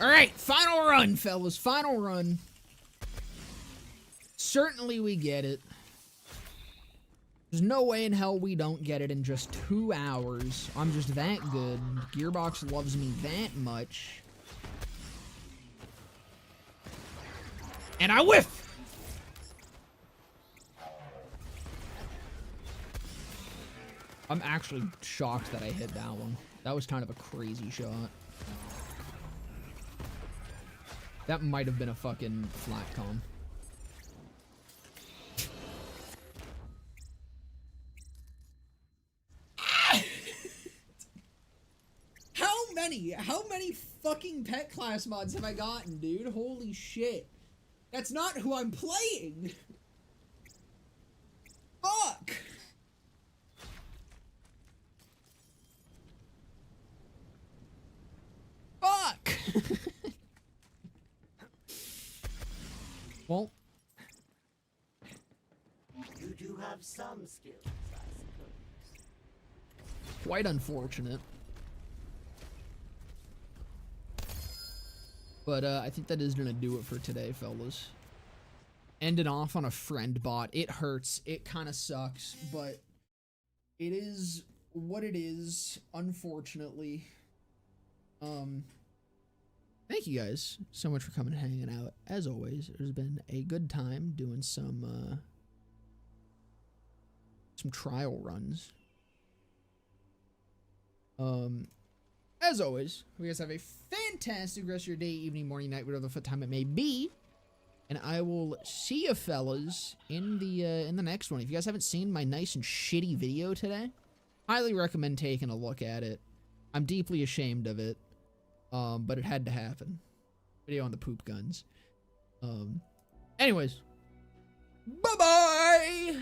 Alright, final run, fellas. Final run. Certainly we get it. There's no way in hell we don't get it in just 2 hours. I'm just that good. Gearbox loves me that much. And I whiff! I'm actually shocked that I hit that one. That was kind of a crazy shot. That might have been a fucking flat com. How many fucking pet class mods have I gotten, dude? Holy shit. That's not who I'm playing. Fuck. Fuck. Well, You do have some skills, I suppose. quite unfortunate. But I think that is gonna do it for today, fellas. Ended off on a friend bot. It hurts. It kind of sucks, but it is what it is, unfortunately. Thank you guys so much for coming and hanging out. As always, there's been a good time doing some trial runs. As always, we guys have a fantastic rest of your day, evening, morning, night, whatever the time it may be. And I will see you fellas in the next one. If you guys haven't seen my nice and shitty video today, highly recommend taking a look at it. I'm deeply ashamed of it. But it had to happen. Video on the poop guns. Anyways. Bye-bye!